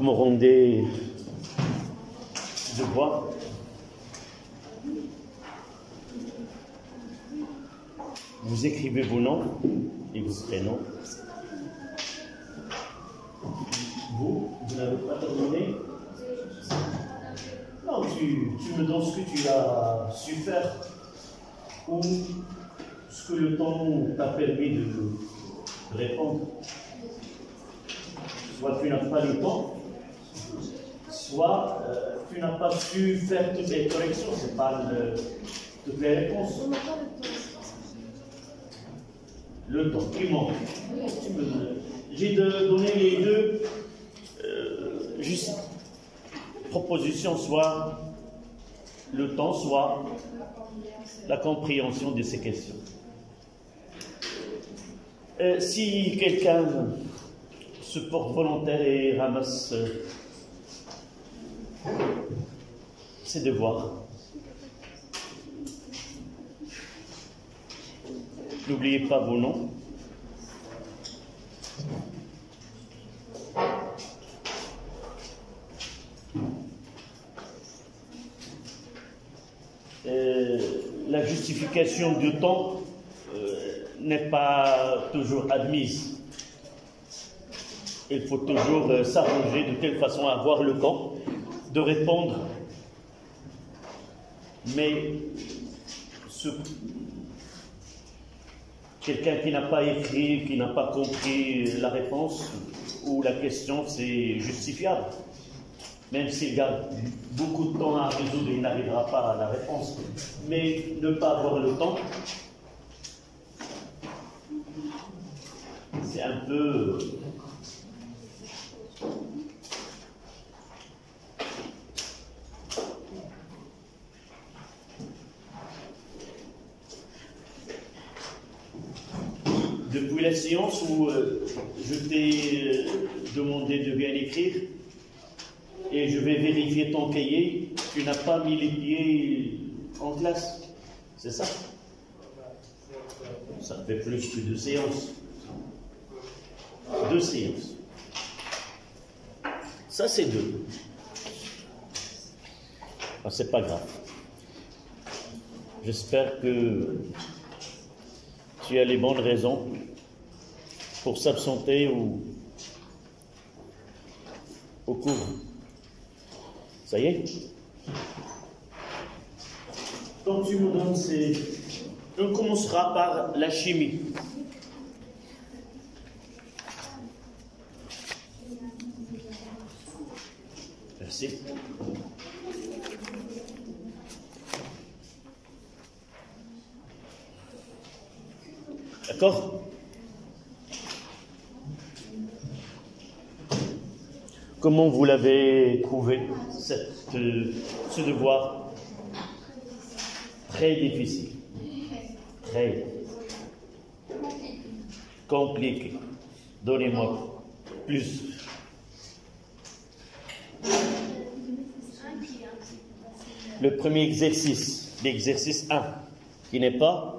me rendez devoir. Vous écrivez vos noms et vos prénoms. Vous n'avez pas terminé? Non, tu me donnes ce que tu as su faire ou ce que le temps t'a permis de répondre. Soit tu n'as pas le temps, soit tu n'as pas su faire toutes les corrections, c'est pas toutes les réponses. Le temps, il manque. J'ai donné les deux juste propositions, soit le temps, soit la compréhension de ces questions. Si quelqu'un se porte volontaire et ramasse ses devoirs, n'oubliez pas vos noms. La justification du temps n'est pas toujours admise. Il faut toujours s'arranger de telle façon à avoir le temps de répondre. Mais quelqu'un qui n'a pas écrit, qui n'a pas compris la réponse ou la question, c'est justifiable. Même s'il garde beaucoup de temps à résoudre, il n'arrivera pas à la réponse. Mais ne pas avoir le temps, c'est un peu... Depuis la séance où je t'ai demandé de bien écrire, et je vais vérifier ton cahier, tu n'as pas mis les pieds en classe, c'est ça? Ça fait plus que 2 séances. 2 séances. Ça, c'est 2. Ah, c'est pas grave. J'espère que tu as les bonnes raisons pour s'absenter au cours. Ça y est? Donc tu me donnes ces... On commencera par la chimie. Merci. D'accord? Comment vous l'avez trouvé, ce devoir très difficile, très compliqué? Donnez-moi plus. Le premier exercice, l'exercice 1, qui n'est pas...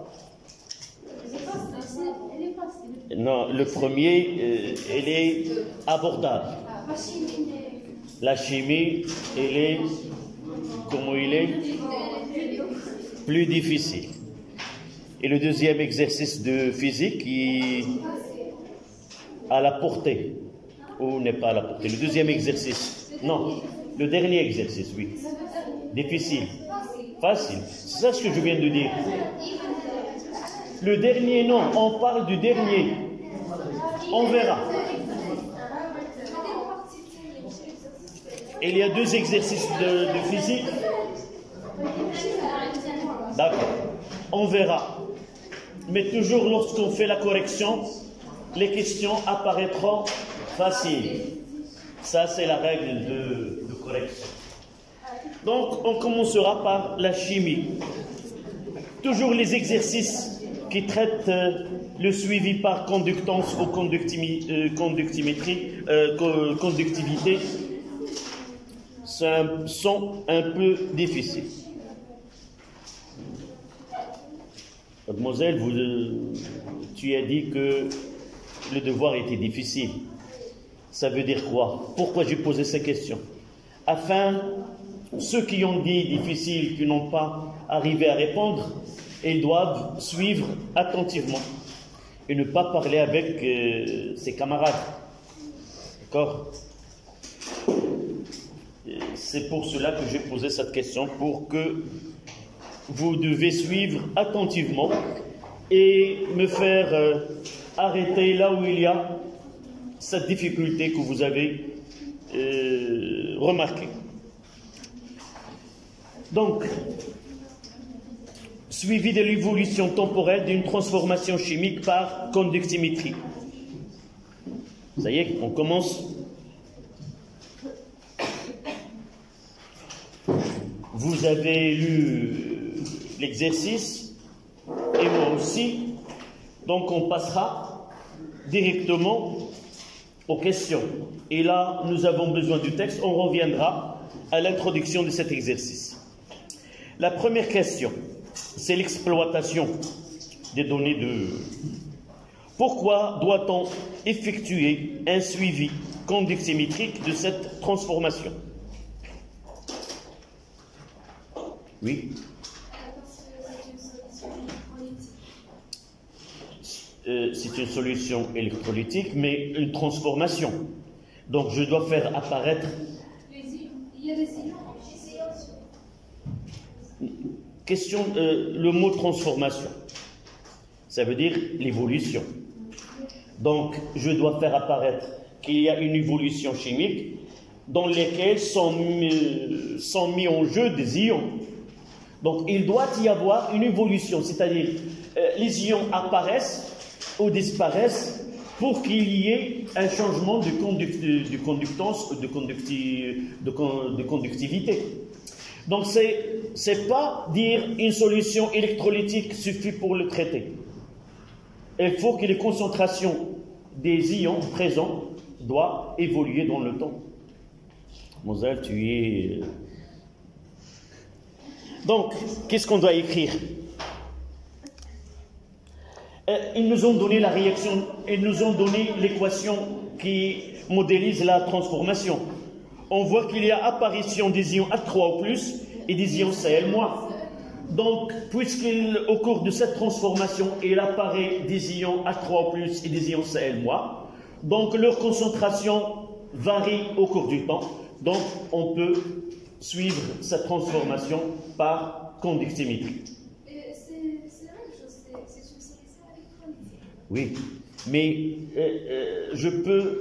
Non, le premier, elle est abordable. La chimie, elle est, comment il est? Plus difficile. Et le deuxième exercice de physique qui à la portée, ou n'est pas à la portée. Le deuxième exercice, non, le dernier exercice, oui. Difficile. Facile. C'est ça ce que je viens de dire. Le dernier, non, on parle du dernier. On verra. Il y a 2 exercices de physique. D'accord. On verra. Mais toujours lorsqu'on fait la correction, les questions apparaîtront faciles. Ça, c'est la règle de correction. Donc, on commencera par la chimie. Toujours les exercices qui traitent le suivi par conductance ou conductivité sont un peu difficiles. Mademoiselle, tu as dit que le devoir était difficile. Ça veut dire quoi? Pourquoi j'ai posé ces questions? Afin, ceux qui ont dit difficile, qui n'ont pas arrivé à répondre, ils doivent suivre attentivement et ne pas parler avec ses camarades. D'accord? C'est pour cela que j'ai posé cette question, pour que vous devez suivre attentivement et me faire arrêter là où il y a cette difficulté que vous avez remarquée. Donc, suivi de l'évolution temporelle d'une transformation chimique par conductimétrie. Ça y est, on commence. Vous avez lu l'exercice, et moi aussi. Donc on passera directement aux questions. Et là, nous avons besoin du texte. On reviendra à l'introduction de cet exercice. La première question, c'est l'exploitation des données de... Pourquoi doit-on effectuer un suivi conductimétrique de cette transformation? Oui. C'est une solution électrolytique, mais une transformation. Donc je dois faire apparaître... Il y a des ions. Question, le mot transformation, ça veut dire l'évolution. Donc je dois faire apparaître qu'il y a une évolution chimique dans laquelle sont mis en jeu des ions. Donc il doit y avoir une évolution, c'est-à-dire les ions apparaissent ou disparaissent pour qu'il y ait un changement de conductivité. Donc c'est pas dire une solution électrolytique suffit pour le traiter. Il faut que les concentrations des ions présents doivent évoluer dans le temps. Moselle, tu es... Donc, qu'est-ce qu'on doit écrire? Ils nous ont donné la réaction, ils nous ont donné l'équation qui modélise la transformation. On voit qu'il y a apparition des ions H3 ou plus et des ions Cl-. Donc, puisqu'au cours de cette transformation, il apparaît des ions H3 ou plus et des ions Cl-, donc leur concentration varie au cours du temps. Donc, on peut suivre cette transformation par conductimétrie. C'est la même chose, c'est une solution électrolytique. Oui, mais je peux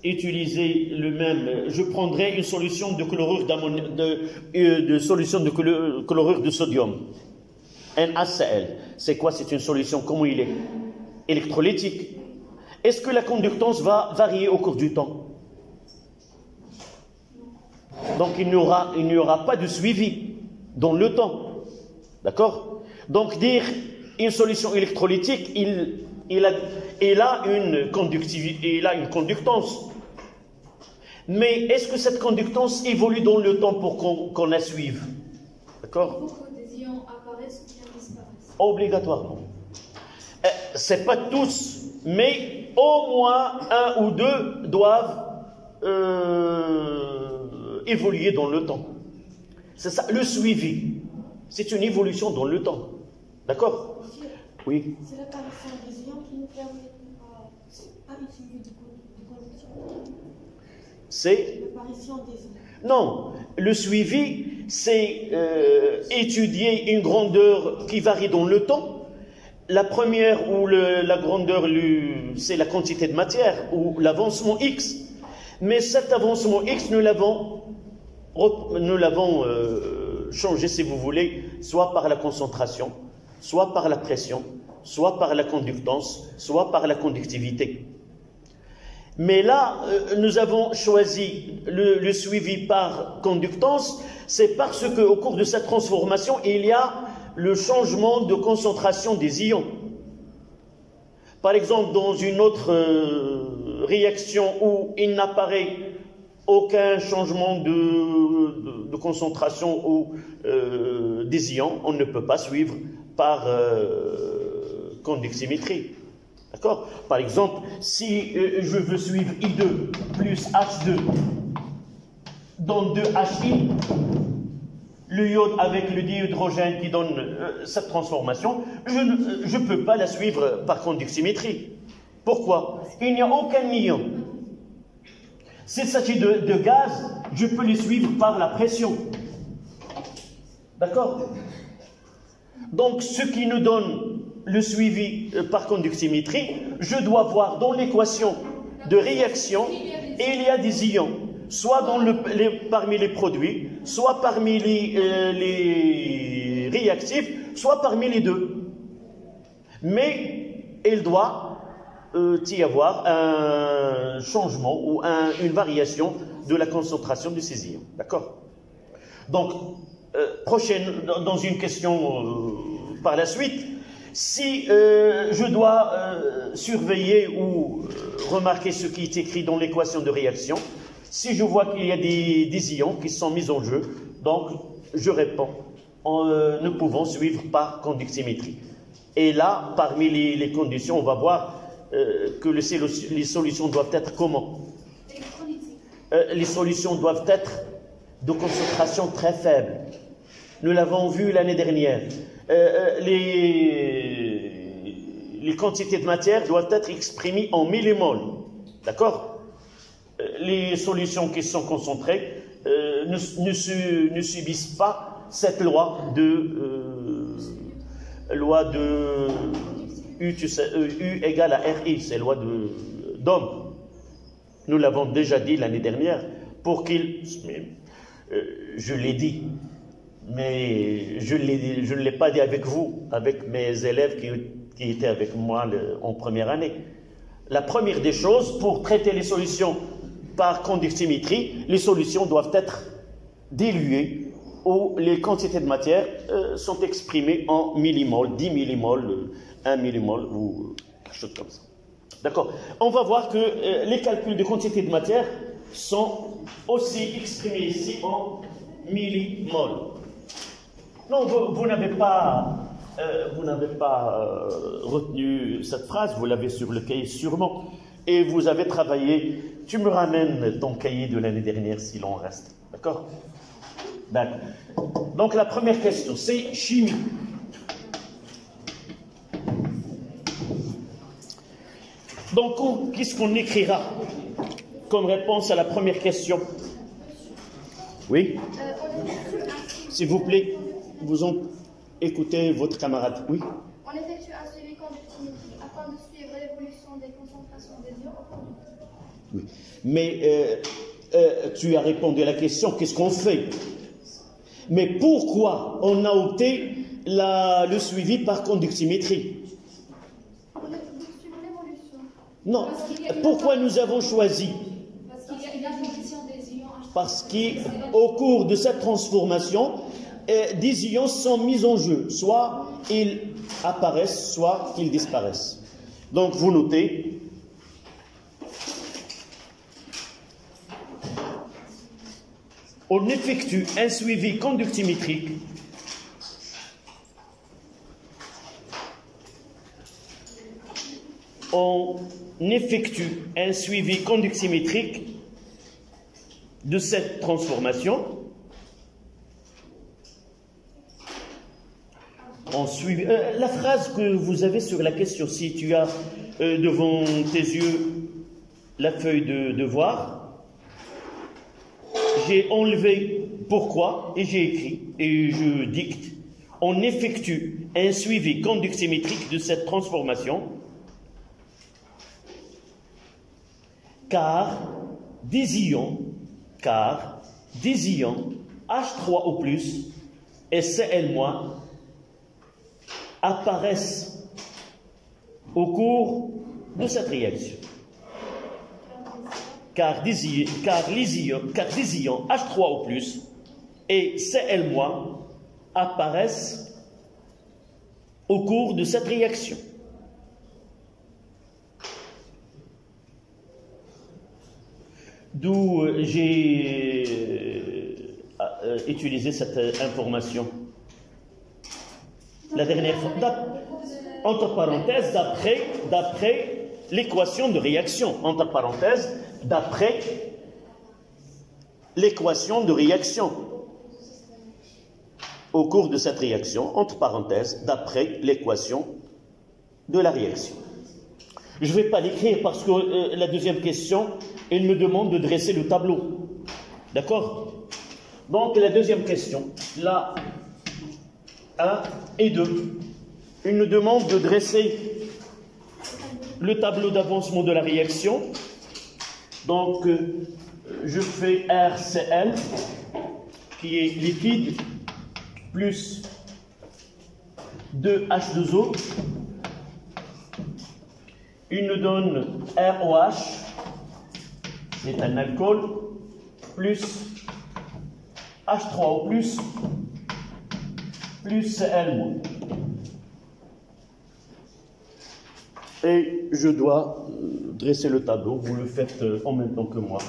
utiliser le même. Je prendrai une solution de chlorure chlorure de sodium, NaCl. C'est quoi? C'est une solution, comment il est? Électrolytique. Est-ce que la conductance va varier au cours du temps? Donc il n'y aura pas de suivi dans le temps. D'accord? Donc dire une solution électrolytique, il a une conductance. Mais est-ce que cette conductance évolue dans le temps pour qu'on la suive? D'accord? Il faut que des ions apparaissent ou bien disparaissent. Obligatoirement. C'est pas tous, mais au moins un ou deux doivent évoluer dans le temps. C'est ça, le suivi. C'est une évolution dans le temps. D'accord? Oui. C'est l'apparition des ions qui nous permet à utiliser du conduction. C'est L'apparition des ions. Non, le suivi, c'est étudier une grandeur qui varie dans le temps. La première, ou la grandeur, c'est la quantité de matière, ou l'avancement X. Mais cet avancement X, nous l'avons changé, si vous voulez, soit par la concentration, soit par la pression, soit par la conductance, soit par la conductivité. Mais là, nous avons choisi le suivi par conductance, c'est parce qu'au cours de cette transformation, il y a le changement de concentration des ions. Par exemple, dans une autre réaction où il n'apparaît aucun changement de concentration ou des ions, on ne peut pas suivre par conductimétrie. D'accord? Par exemple, si je veux suivre I2 plus H2 donne 2HI, le iode avec le dihydrogène qui donne cette transformation, je ne peux pas la suivre par conductimétrie. Pourquoi? Il n'y a aucun ion. S'il s'agit de gaz, je peux les suivre par la pression. D'accord? Donc, ce qui nous donne le suivi par conductimétrie, je dois voir dans l'équation de réaction, il y a des ions, soit parmi les produits, soit parmi les réactifs, soit parmi les deux. Mais il doit y avoir un changement ou une variation de la concentration de ces ions. D'accord? Donc, dans une question par la suite, si je dois surveiller ou remarquer ce qui est écrit dans l'équation de réaction, si je vois qu'il y a des ions qui sont mis en jeu, donc je réponds. Nous pouvons suivre par conductimétrie. Et là, parmi les conditions, on va voir que les solutions doivent être comment? Les solutions doivent être de concentration très faible. Nous l'avons vu l'année dernière. Les quantités de matière doivent être exprimées en millimoles. D'accord? Les solutions qui sont concentrées ne subissent pas cette loi de U égale à RI, c'est loi d'Ohm. Nous l'avons déjà dit l'année dernière, pour qu'il... je l'ai dit, mais je ne l'ai pas dit avec vous, avec mes élèves qui étaient avec moi en première année. La première des choses, pour traiter les solutions par conductimétrie, les solutions doivent être diluées où les quantités de matière sont exprimées en millimoles, 10 millimoles, 1 millimole ou quelque chose comme ça. D'accord? On va voir que les calculs de quantité de matière sont aussi exprimés ici en millimoles. Non, vous n'avez pas retenu cette phrase, vous l'avez sur le cahier sûrement, et vous avez travaillé. Tu me ramènes ton cahier de l'année dernière s'il en reste. D'accord? D'accord. Donc la première question, c'est chimie. Donc, qu'est-ce qu'on écrira comme réponse à la première question? Oui? S'il vous plaît, écoutez votre camarade. Oui? On effectue un suivi conductimétrique afin de suivre l'évolution des concentrations des ions au conducteur. Oui. Mais tu as répondu à la question, qu'est-ce qu'on fait? Mais pourquoi on a opté le suivi par conductimétrie? Non. Pourquoi nous avons choisi? Parce qu'il y a une apparition des ions. Parce qu'au cours de cette transformation, des ions sont mis en jeu. Soit ils apparaissent, soit ils disparaissent. Donc vous notez. On effectue un suivi conductimétrique de cette transformation. La phrase que vous avez sur la question, si tu as devant tes yeux la feuille de devoir, j'ai enlevé pourquoi et j'ai écrit et je dicte. On effectue un suivi conductimétrique de cette transformation car des ions H3 ou plus et Cl- apparaissent au cours de cette réaction. Car des ions H3 ou plus et Cl- apparaissent au cours de cette réaction. D'où j'ai utilisé cette information la dernière fois. entre parenthèses, d'après l'équation de réaction. Entre parenthèses, d'après l'équation de réaction. Au cours de cette réaction, entre parenthèses, d'après l'équation de la réaction. Je ne vais pas l'écrire parce que la deuxième question, elle me demande de dresser le tableau. D'accord? Donc, la deuxième question, là, 1 et 2, il nous demande de dresser le tableau d'avancement de la réaction. Donc, je fais RCl, qui est liquide, plus 2H2O. Il nous donne ROH, c'est un alcool, plus H3O+, plus Cl-. Et je dois dresser le tableau, vous le faites en même temps que moi.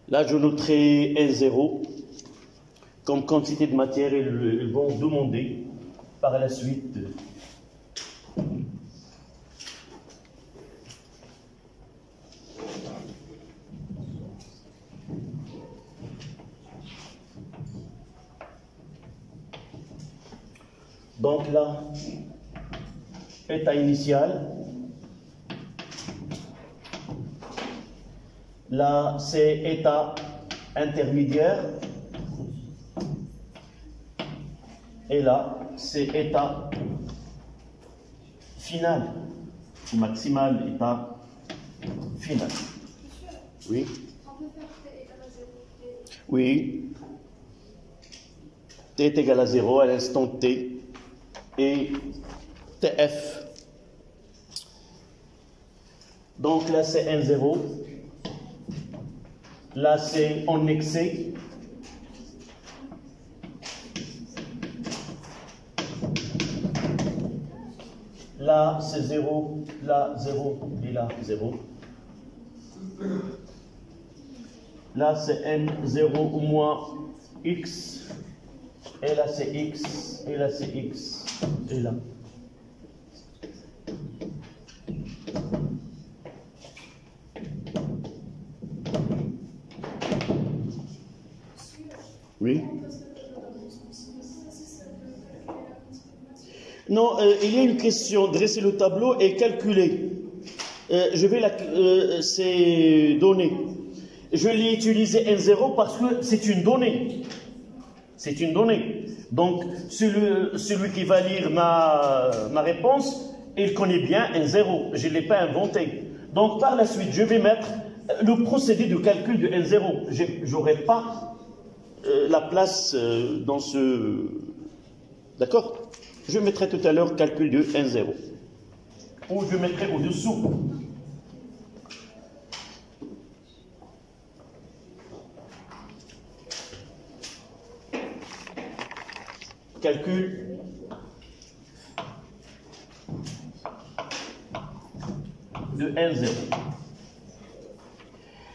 Là, je noterai N0 comme quantité de matière et ils vont demander par la suite. Donc là, état initial. Là, c'est état intermédiaire. Et là, c'est état final. Ou maximal, état final. Oui. On peut faire T égale à 0. Oui. T est égal à 0 à l'instant T. Et TF. Donc là, c'est N0. Là, c'est en excès. Là, c'est 0. Là, 0. Et là, 0. Là, c'est N0 ou moins X. Et là, c'est X. Et là, c'est X. Et là. Oui. Non, il y a une question. Dresser le tableau et calculer. C'est donné. Je l'ai utilisé N0 parce que c'est une donnée. C'est une donnée. Donc, celui qui va lire ma réponse, il connaît bien N0. Je ne l'ai pas inventé. Donc, par la suite, je vais mettre le procédé de calcul de N0. Je n'aurai pas la place dans ce... D'accord? Je mettrai tout à l'heure calcul de N0. Ou je mettrai au-dessous. Calcul de N0.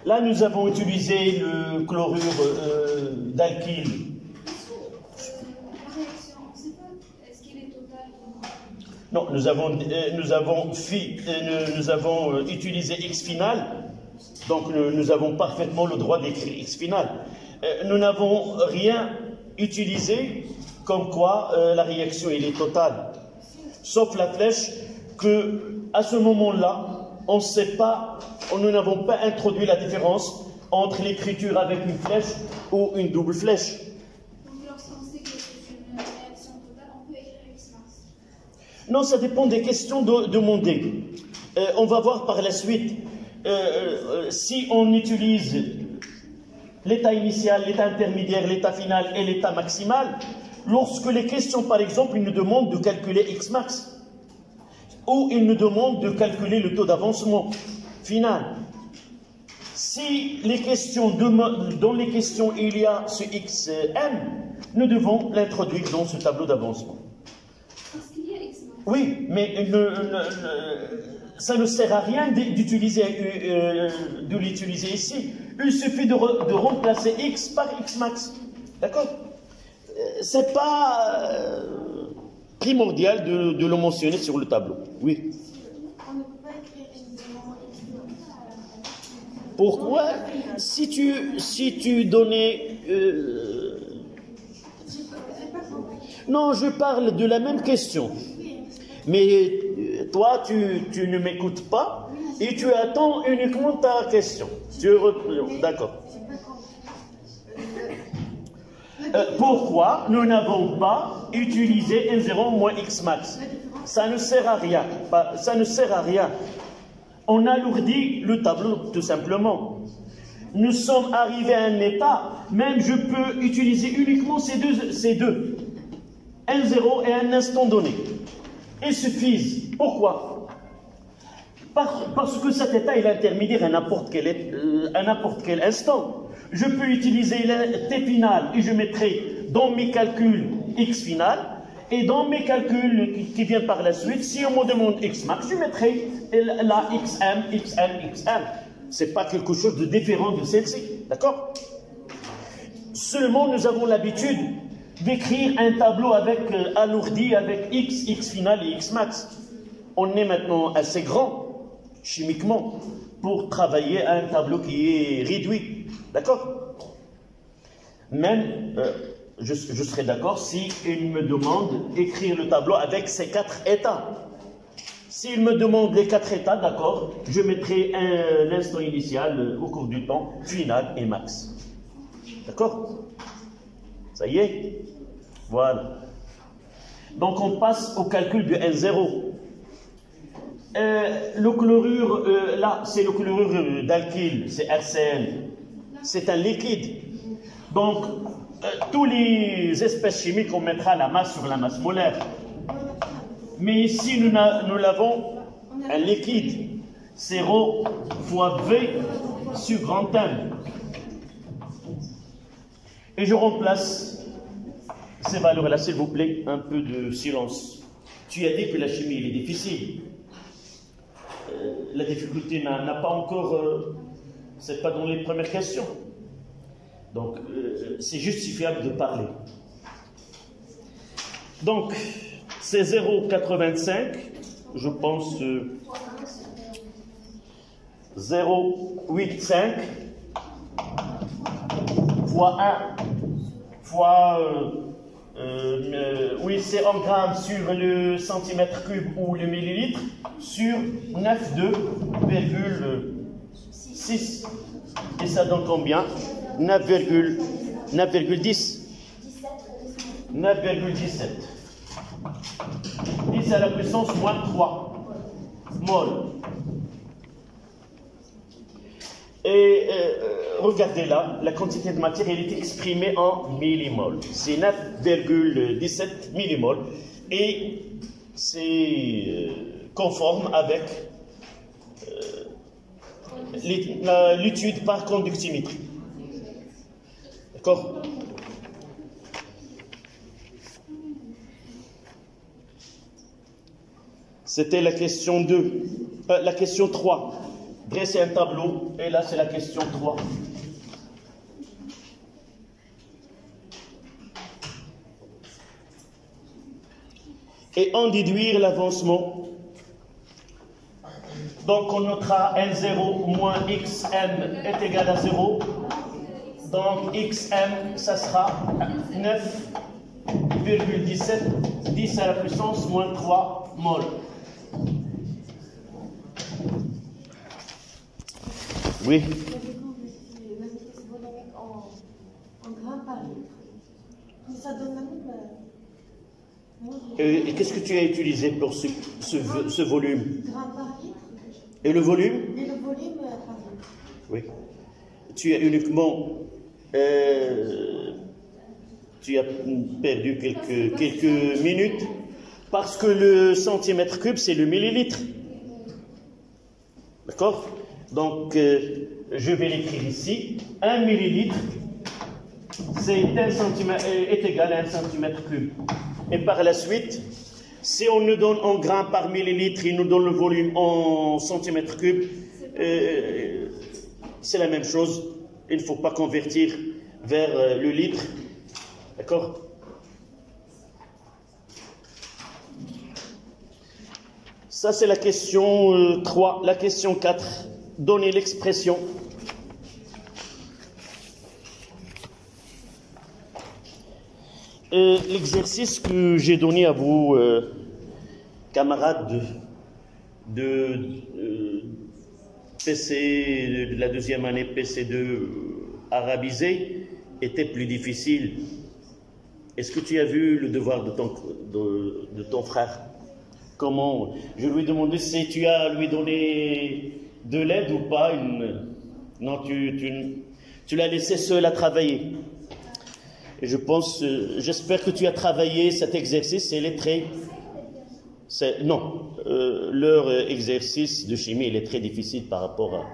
Là, nous avons utilisé le chlorure d'alkyle. La réaction, on ne sait pas, est-ce qu'il est total ou Non, non? nous avons utilisé X final, donc nous avons parfaitement le droit d'écrire X final. Nous n'avons rien utilisé comme quoi la réaction elle est totale, sauf la flèche que à ce moment-là, on ne sait pas, nous n'avons pas introduit la différence entre l'écriture avec une flèche ou une double flèche. Donc lorsqu'on sait que c'est une réaction totale, on peut écrire X max. Non, ça dépend des questions demandées. On va voir par la suite. Si on utilise l'état initial, l'état intermédiaire, l'état final et l'état maximal, lorsque les questions, par exemple, ils nous demandent de calculer x max, ou ils nous demandent de calculer le taux d'avancement final. Si les questions dans les questions il y a ce xm, nous devons l'introduire dans ce tableau d'avancement. Parce qu'il y a x max. Oui, mais ça ne sert à rien de l'utiliser ici. Il suffit de remplacer x par x max. D'accord? C'est pas primordial de le mentionner sur le tableau. Oui. On ne peut pas écrire évidemment x max. Pourquoi? Si tu donnais... Non, je parle de la même question. Mais toi, tu ne m'écoutes pas et tu attends uniquement ta question. D'accord. Pourquoi nous n'avons pas utilisé N0 moins X max? Ça ne sert à rien. Ça ne sert à rien. On alourdit le tableau tout simplement. Nous sommes arrivés à un état, même je peux utiliser uniquement ces deux. N0 et un instant donné. Ils suffisent. Pourquoi? Parce que cet état est intermédiaire à n'importe quel instant. Je peux utiliser le t final et je mettrai dans mes calculs x final, et dans mes calculs qui viennent par la suite, si on me demande x max, je mettrai la xm. C'est pas quelque chose de différent de celle-ci. D'accord? Seulement, nous avons l'habitude d'écrire un tableau alourdi avec x final et x max. On est maintenant assez grand, chimiquement, pour travailler à un tableau qui est réduit. D'accord? Même, je serais d'accord si il me demande d'écrire le tableau avec ces 4 états. S'il me demande les 4 états, d'accord, je mettrai l'instant initial au cours du temps, final et max. D'accord? Ça y est? Voilà. Donc on passe au calcul du N0. Le chlorure, là, c'est le chlorure d'alkyle, c'est HCl. C'est un liquide. Donc, tous les espèces chimiques, on mettra la masse sur la masse molaire. Mais ici, nous l'avons un liquide. C'est ρ fois V sur grand M. Et je remplace ces valeurs-là, s'il vous plaît, un peu de silence. Tu as dit que la chimie elle est difficile. La difficulté n'a pas encore... c'est pas dans les premières questions. Donc, c'est justifiable de parler. Donc, c'est 0,85, je pense... 0,85 fois 1 fois... oui, c'est en grammes sur le centimètre cube ou le millilitre sur 9,6. Et ça donne combien? 9,10. 9,17. 10 à la puissance moins 3 mol. Et regardez là, la quantité de matière elle est exprimée en millimoles. C'est 9,17 millimoles. Et c'est conforme avec l'étude par conductimétrie. D'accord? C'était la question 2. La question 3. Dresser un tableau, et là c'est la question 3. Et en déduire l'avancement. Donc on notera N0 moins XM est égal à 0. Donc XM, ça sera 9,17, 10 à la puissance moins 3 mol. Oui. En grammes par litre. Mais ça donne la même. Et qu'est-ce que tu as utilisé pour ce volume? Grammes par litre. Et le volume? Et le volume par litre. Oui. Tu as uniquement Tu as perdu quelques minutes parce que le centimètre cube, c'est le millilitre. D'accord? Donc, je vais l'écrire ici. 1 millilitre, est égal à 1 centimètre cube. Et par la suite, si on nous donne en grammes par millilitre, il nous donne le volume en centimètres cubes, c'est la même chose. Il ne faut pas convertir vers le litre. D'accord? Ça, c'est la question 3. La question 4. Donner l'expression. L'exercice que j'ai donné à vous, camarades de PC, de la deuxième année PC2 arabisé, était plus difficile. Est-ce que tu as vu le devoir de ton frère? Comment? Je lui ai demandé si tu as lui donné de l'aide ou pas. Non, tu l'as laissé seul à travailler. Et j'espère que tu as travaillé cet exercice. Leur exercice de chimie, il est très difficile par rapport à...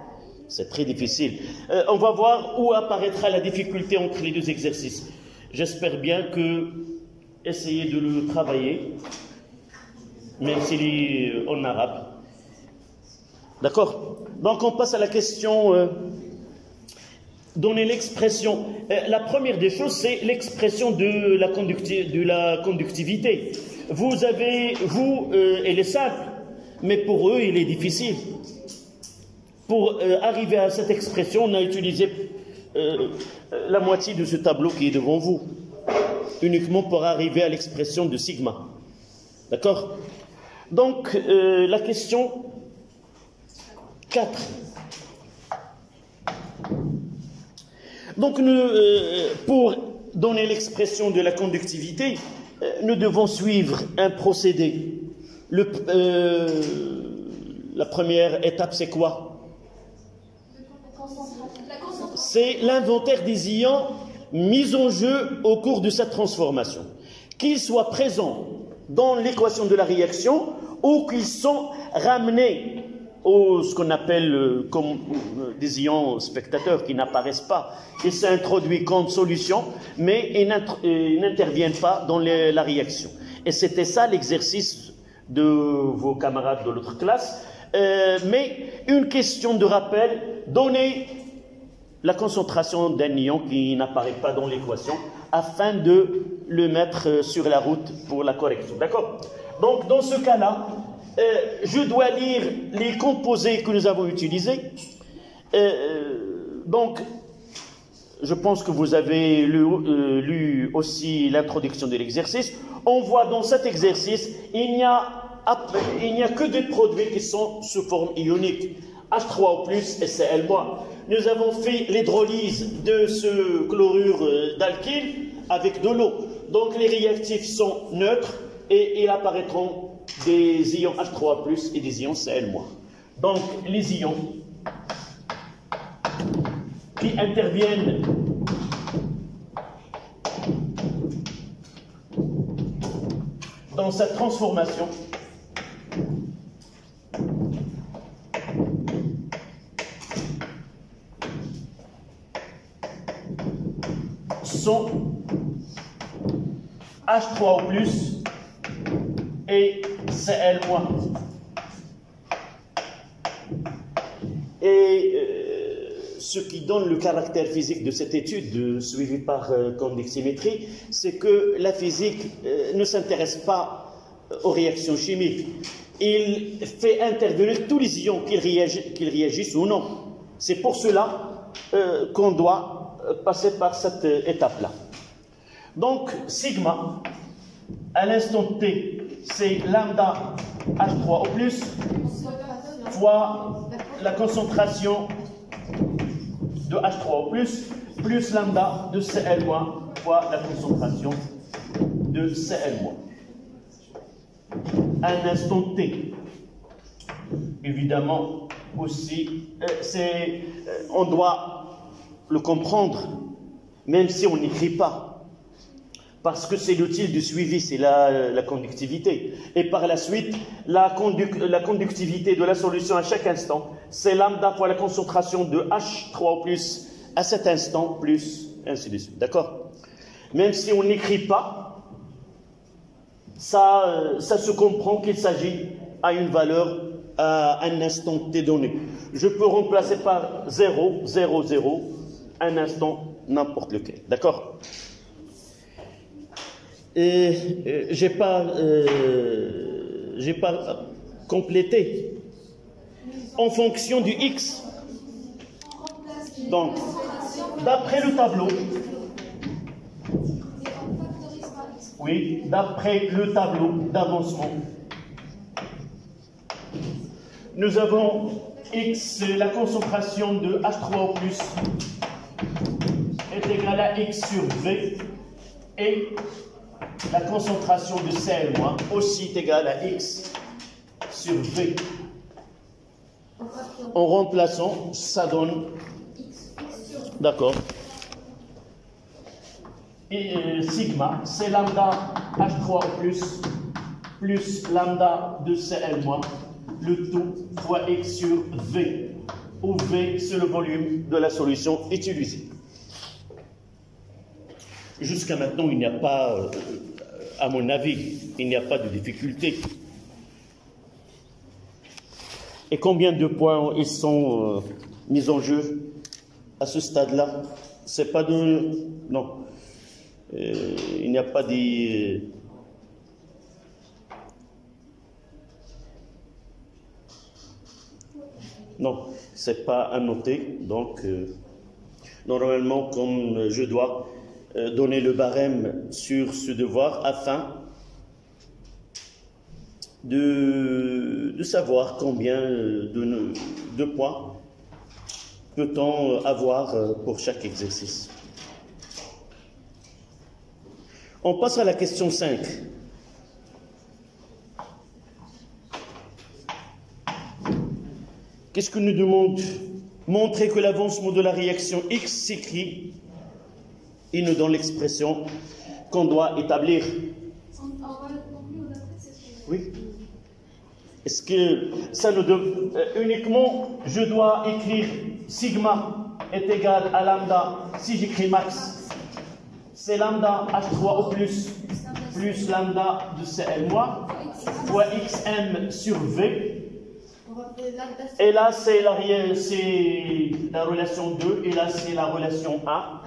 C'est très difficile. On va voir où apparaîtra la difficulté entre les deux exercices. J'espère bien que essayez de le travailler, même s'il est en arabe. D'accord? Donc on passe à la question... donner l'expression. La première des choses, c'est l'expression de la conductivité. Elle est simple, mais pour eux, il est difficile. Pour arriver à cette expression, on a utilisé la moitié de ce tableau qui est devant vous, uniquement pour arriver à l'expression de sigma. D'accord? Donc, la question 4. Donc, pour donner l'expression de la conductivité, nous devons suivre un procédé. La première étape, c'est quoi? C'est l'inventaire des ions mis en jeu au cours de cette transformation. Qu'ils soient présents dans l'équation de la réaction ou qu'ils sont ramenés ce qu'on appelle comme des ions spectateurs qui n'apparaissent pas, qui s'introduisent comme solution, mais ils n'interviennent pas dans la réaction. Et c'était ça l'exercice de vos camarades de l'autre classe. Mais une question de rappel, donner la concentration d'un ion qui n'apparaît pas dans l'équation afin de le mettre sur la route pour la correction. D'accord? Donc, dans ce cas-là, je dois lire les composés que nous avons utilisés. Donc, je pense que vous avez lu aussi l'introduction de l'exercice. On voit dans cet exercice, il n'y a que des produits qui sont sous forme ionique, H3O+, et Cl-. Nous avons fait l'hydrolyse de ce chlorure d'alkyle avec de l'eau. Donc, les réactifs sont neutres et ils apparaîtront des ions H3O+, et des ions Cl-. Donc, les ions qui interviennent dans cette transformation sont H3O+, et Cl-. Et ce qui donne le caractère physique de cette étude suivie par conductimétrie, c'est que la physique ne s'intéresse pas aux réactions chimiques. Il fait intervenir tous les ions qu'ils réagissent ou non. C'est pour cela qu'on doit passer par cette étape-là. Donc, sigma, à l'instant T, c'est lambda H3O+, fois la concentration de H3O+, plus lambda de Cl-, fois la concentration de Cl-. À un instant T. Évidemment, aussi, on doit le comprendre. même si on n'écrit pas. Parce que c'est l'outil du suivi, c'est la conductivité. Et par la suite, la conductivité de la solution à chaque instant, c'est lambda fois la concentration de H3 plus à cet instant, plus ainsi de suite. D'accord? Même si on n'écrit pas, ça se comprend qu'il s'agit à une valeur à un instant T donné. Je peux remplacer par 0, 0, 0, un instant, n'importe lequel. D'accord? Et j'ai pas complété. En fonction du X. Donc, d'après le tableau, oui, d'après le tableau d'avancement, nous avons X, la concentration de H3O+, est égale à X sur V, et la concentration de Cl- aussi est égale à X sur V. En remplaçant, ça donne... D'accord. Et sigma, c'est lambda H3O+, plus lambda de Cl-, le tout fois X sur V, où V, c'est le volume de la solution utilisée. Jusqu'à maintenant, il n'y a pas, à mon avis, il n'y a pas de difficulté. Et combien de points ils sont mis en jeu à ce stade-là? C'est pas de... Non. Il n'y a pas de... Non, c'est pas à noter. Donc, normalement, comme je dois donner le barème sur ce devoir afin de savoir combien de points peut-on avoir pour chaque exercice. On passe à la question 5. Qu'est-ce que nous demande? Montrer que l'avancement de la réaction X s'écrit. Il nous donne l'expression qu'on doit établir. Oui. Est-ce que ça nous donne uniquement, je dois écrire sigma est égal à lambda, si j'écris max, c'est lambda H3O plus lambda de Cl- fois xm sur V. Et là, c'est la relation 2, et là, c'est la relation 1.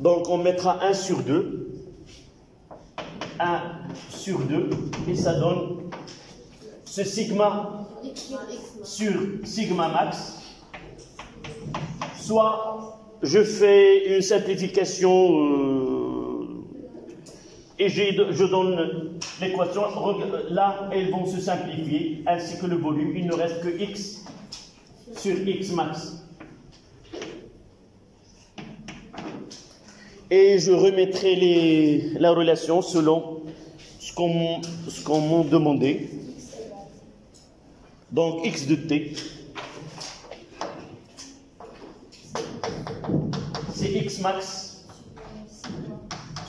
Donc, on mettra 1 sur 2. 1 sur 2, et ça donne ce sigma sur sigma max. Soit je fais une simplification et je donne l'équation. Là, elles vont se simplifier, ainsi que le volume. Il ne reste que x sur x max. Et je remettrai la relation selon ce qu'on m'a demandé. Donc, x de t, c'est x max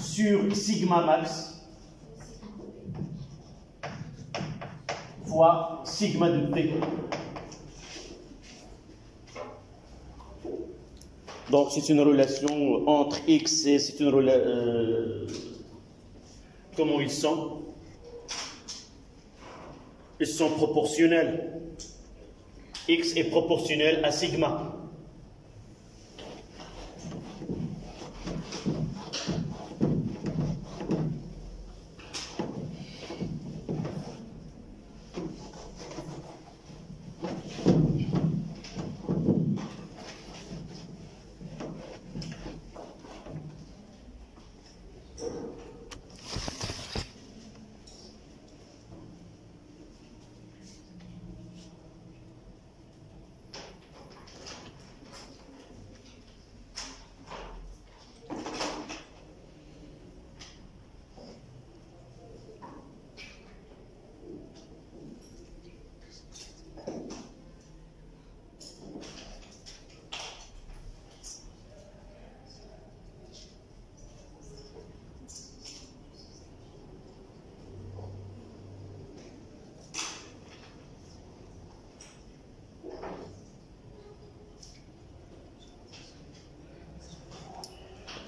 sur sigma max fois sigma de t. Donc, c'est une relation entre x et c'est une relation... comment ils sont? Ils sont proportionnels. X est proportionnel à sigma.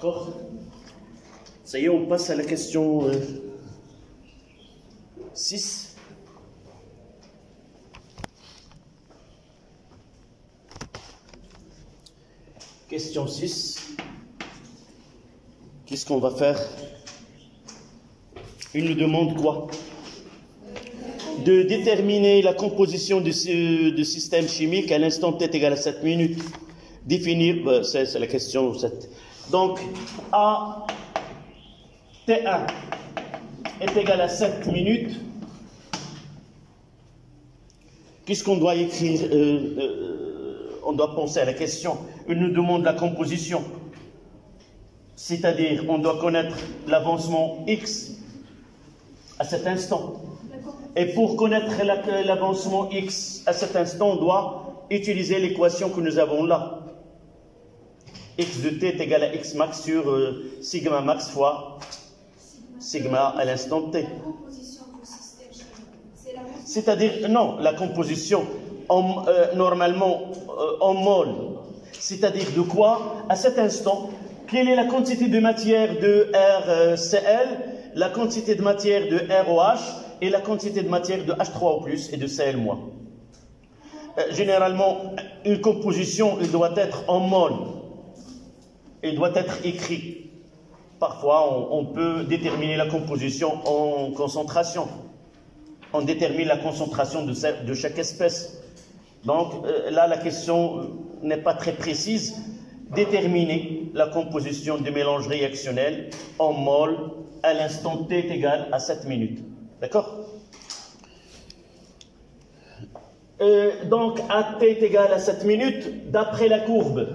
D'accord? Ça y est, on passe à la question 6. Question 6. Qu'est-ce qu'on va faire? Il nous demande quoi? De déterminer la composition du système chimique à l'instant t égale à 7 minutes. Définir, c'est la question 7. Donc, A T1 est égal à 7 minutes. Qu'est-ce qu'on doit écrire? On doit penser à la question. Il nous demande la composition. C'est-à-dire, on doit connaître l'avancement X à cet instant. Et pour connaître l'avancement X à cet instant, on doit utiliser l'équation que nous avons là. X de t est égal à X max sur sigma max fois sigma à l'instant t. C'est-à-dire, non, la composition, normalement, en mol. C'est-à-dire de quoi? À cet instant, quelle est la quantité de matière de RCl, la quantité de matière de ROH et la quantité de matière de H3O+, et de Cl-. Généralement, une composition, elle doit être en mol. Elle doit être écrite. Parfois, on peut déterminer la composition en concentration. On détermine la concentration de chaque espèce. Donc, là, la question n'est pas très précise. Déterminer la composition du mélange réactionnel en mol à l'instant t est égal à 7 minutes. D'accord? Donc, à t est égal à 7 minutes, d'après la courbe.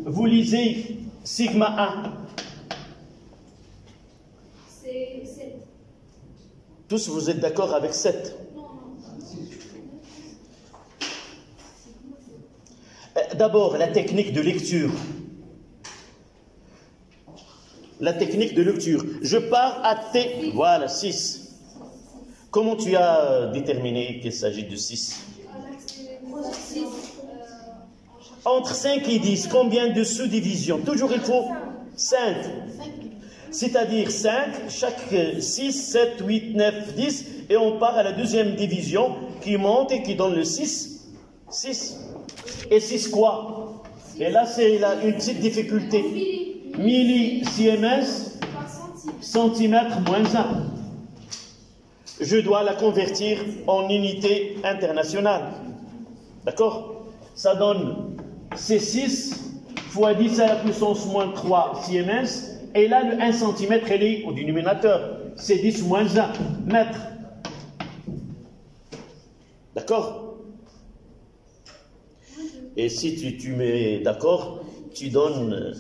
Vous lisez sigma 1. C'est 7. Tous, vous êtes d'accord avec 7? D'abord, la technique de lecture. La technique de lecture. Je pars à T. Voilà, 6. Comment tu as déterminé qu'il s'agit de 6? Entre 5 et 10, combien de sous-divisions? Toujours il faut 5. C'est-à-dire 5, chaque 6, 7, 8, 9, 10, et on part à la deuxième division qui monte et qui donne le 6. 6. Et 6 quoi? Et là, c'est une petite difficulté. Milli-Siemens, centimètre moins 1. Je dois la convertir en unité internationale. D'accord? Ça donne C6 fois 10 à la puissance moins 3 Siemens. Et là, le 1 cm, elle est au dénominateur. C'est 10 moins 1 mètre. D'accord? Et si tu mets d'accord, tu donnes...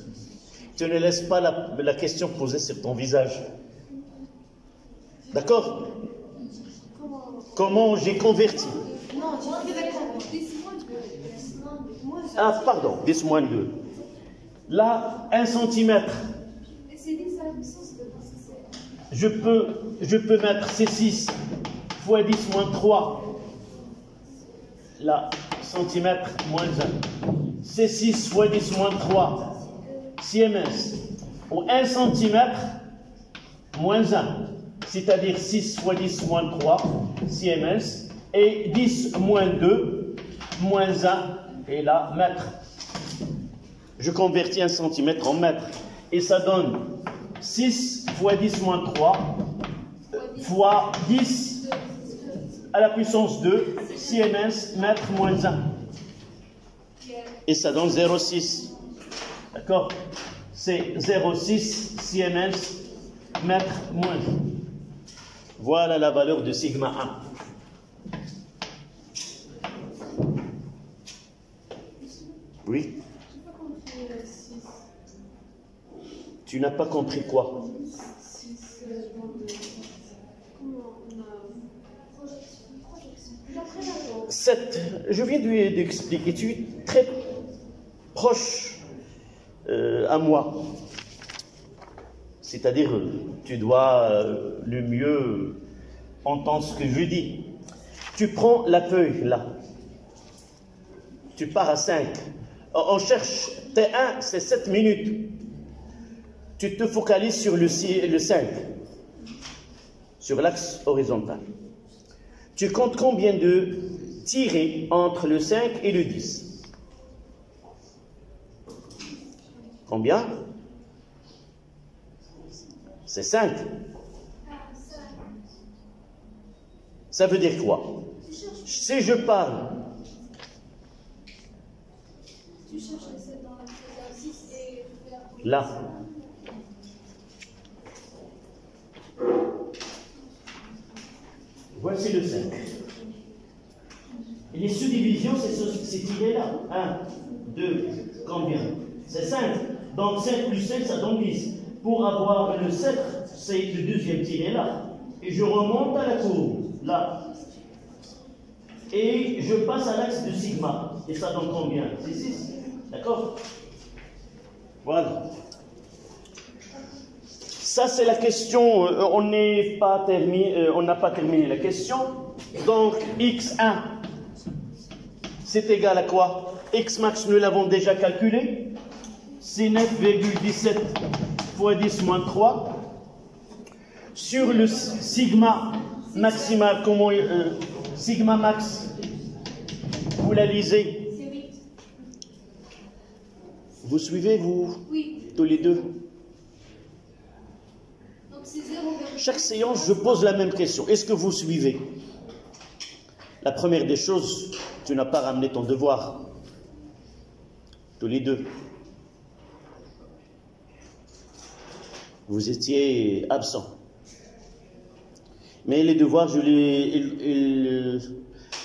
Tu ne laisses pas la question posée sur ton visage. D'accord? Comment j'ai converti? Non, tu fais d'accord. Ah, pardon, 10 moins 2. Là, 1 cm. Je peux mettre C6 fois 10 moins 3. Là, centimètre moins 1. C6 fois 10 moins 3. Siemens. Ou 1 centimètre moins 1. C'est-à-dire 6 fois 10 moins 3. Siemens. Et 10 moins 2 moins 1. Et là, mètre. Je convertis 1 centimètre en mètre. Et ça donne 6 fois 10 moins 3 fois 10 à la puissance 2 Siemens mètre moins 1. Et ça donne 0,6. D'accord? C'est 0,6 Siemens mètre moins 1. Voilà la valeur de sigma 1. Oui? Tu n'as pas compris quoi? 7. Je viens d'expliquer. Tu es très proche à moi. C'est-à-dire, tu dois le mieux entendre ce que je dis. Tu prends la feuille là. tu pars à 5. On cherche T1, c'est 7 minutes. Tu te focalises sur le 5, sur l'axe horizontal. Tu comptes combien de tirés entre le 5 et le 10? Combien? C'est 5. Ça veut dire quoi? Si je parle... Tu cherches les 7 dans la 6 et... Là. Voici le 5. Et les subdivisions, c'est tiré-là. 1, 2, combien? C'est 5. Donc 5 plus 5, ça donne 10. Pour avoir le 7, c'est le deuxième tiré-là. Et je remonte à la courbe, là. Et je passe à l'axe de sigma. Et ça donne combien? C'est 6. D'accord? Voilà. Ça, c'est la question. On n'a pas terminé la question. Donc, x1, c'est égal à quoi? X max, nous l'avons déjà calculé. C'est 9,17 fois 10 moins 3. Sur le sigma maximal, comment sigma max, vous la lisez? C'est 8. Vous suivez, vous? Oui. Tous les deux? Donc c'est 0. Chaque séance, je pose la même question. Est-ce que vous suivez? La première des choses, tu n'as pas ramené ton devoir. Tous les deux. Vous étiez absents. Mais les devoirs,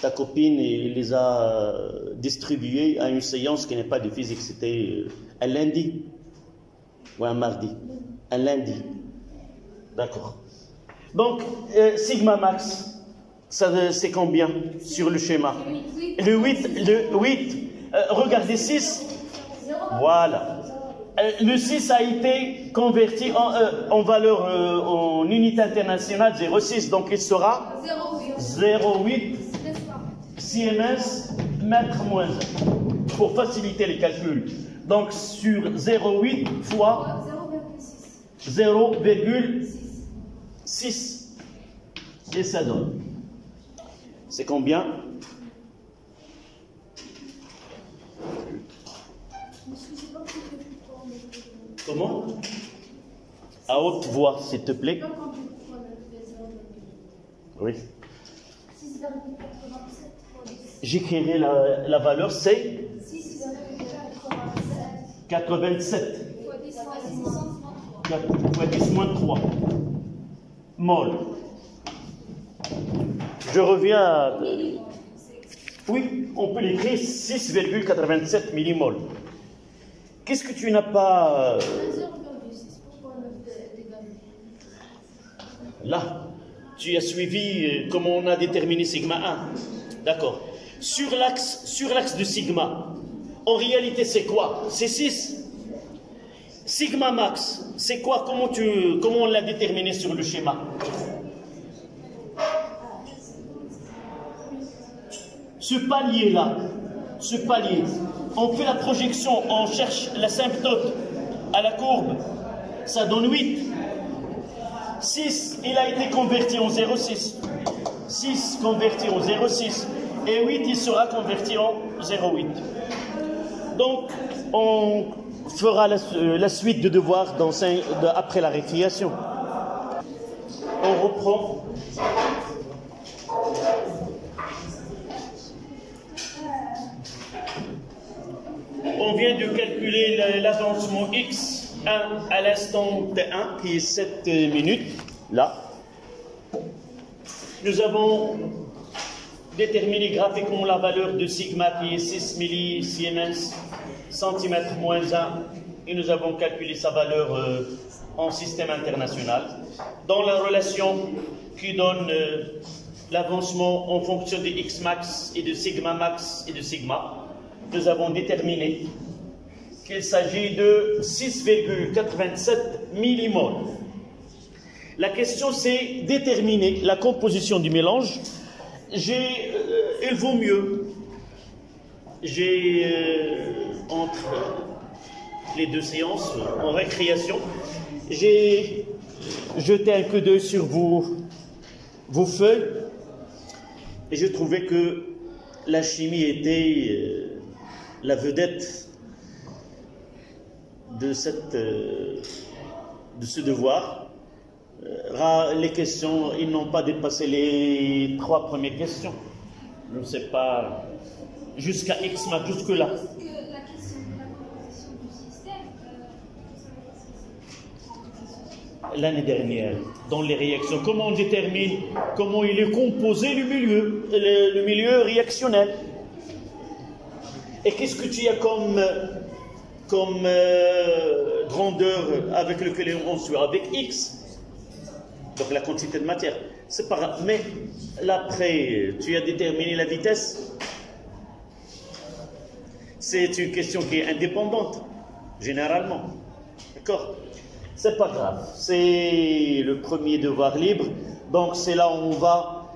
ta copine les a distribués à une séance qui n'est pas de physique. C'était un lundi ou un mardi. Un lundi. D'accord. Donc, sigma max, c'est combien sur le schéma? Le 8, regardez 6. Voilà. Le 6 a été converti en valeur, en unité internationale 0,6. Donc, il sera 0,8 Siemens mètre moins 1. Pour faciliter les calculs. Donc, sur 0,8 fois 0,6. Et ça donne. C'est combien? Comment? À haute voix, s'il te plaît. Oui. J'écrirai la valeur, c'est 87. Fois 10 moins 3. Mol. Je reviens à... Oui, on peut l'écrire 6,87 millimoles. Qu'est-ce que tu n'as pas... Là, tu as suivi comment on a déterminé sigma 1. D'accord. Sur l'axe de sigma, en réalité, c'est quoi? C'est 6. Sigma max, c'est quoi? Comment on l'a déterminé sur le schéma? Ce palier-là, on fait la projection, on cherche l'asymptote à la courbe, ça donne 8. 6, il a été converti en 0,6. 6 converti en 0,6. Et 8, il sera converti en 0,8. Donc, on fera la suite de devoirs après la récréation. On reprend. On vient de calculer l'avancement x1 à l'instant t1, qui est 7 minutes, là. Nous avons déterminé graphiquement la valeur de sigma, qui est 6 millisiemens centimètre moins 1, et nous avons calculé sa valeur en système international. Dans la relation qui donne l'avancement en fonction de x max et de sigma max et de sigma, nous avons déterminé qu'il s'agit de 6,87 millimoles. La question, c'est déterminer la composition du mélange. Il vaut mieux j'ai, entre les deux séances, en récréation, j'ai jeté un coup d'œil sur vos feuilles et je trouvais que la chimie était la vedette de ce devoir. Les questions, ils n'ont pas dépassé les 3 premières questions. Je ne sais pas, jusqu'à X, mais jusque-là. La question de la composition du système, L'année dernière, dans les réactions, comment on détermine comment il est composé le milieu réactionnel. Et qu'est-ce que tu as comme grandeur avec lequel on suit? Avec X. Donc la quantité de matière. C'est pas grave. Mais là, après, tu as déterminé la vitesse. C'est une question qui est indépendante, généralement. D'accord? C'est pas grave. C'est le premier devoir libre. Donc c'est là où on va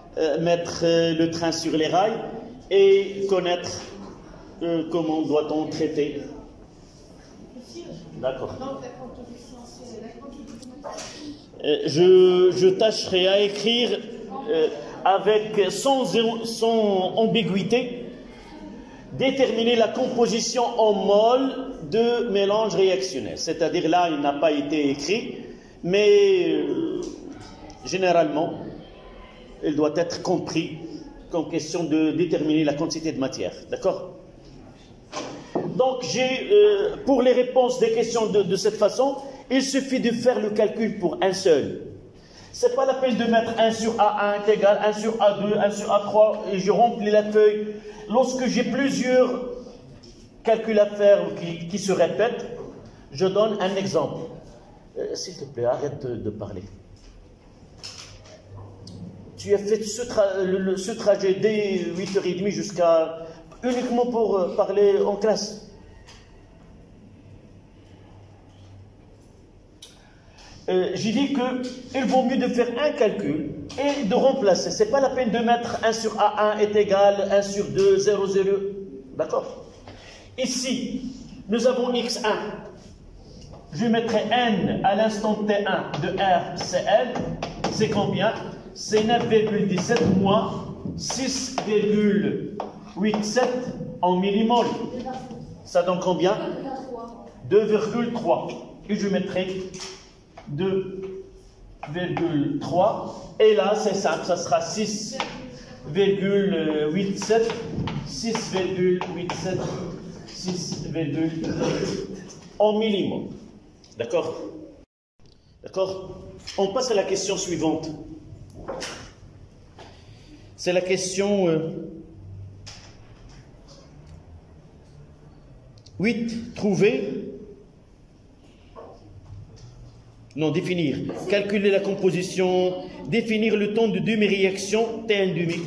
mettre le train sur les rails et connaître comment doit-on traiter. D'accord. Donc la composition, c'est la quantité de matière. Je tâcherai à écrire sans ambiguïté, déterminer la composition en mol de mélange réactionnel. C'est-à-dire là, il n'a pas été écrit, mais généralement, il doit être compris comme question de déterminer la quantité de matière. D'accord? Donc, pour les réponses des questions de cette façon, il suffit de faire le calcul pour un seul. Ce n'est pas la peine de mettre 1 sur A1 est égal, 1 sur A2, 1 sur A3, et je remplis la feuille. Lorsque j'ai plusieurs calculs à faire qui se répètent, je donne un exemple. S'il te plaît, arrête de parler. Tu as fait ce trajet dès 8h30 jusqu'à uniquement pour parler en classe. J'ai dit qu'il vaut mieux de faire un calcul et de remplacer. Ce n'est pas la peine de mettre 1 sur A1 est égal, 1 sur 2, 0, 0. D'accord? Ici, nous avons x1. Je mettrai n à l'instant t1 de R, CL. C'est combien? C'est 9,17 moins 6,87 en millimoles. Ça donne combien? 2,3. Et je mettrai 2,3 et là c'est simple, ça sera 6,87 en millimètres. D'accord? D'accord? On passe à la question suivante. C'est la question 8. Trouver. Non, définir. Calculer la composition. Définir le temps de demi-réaction T1 demi.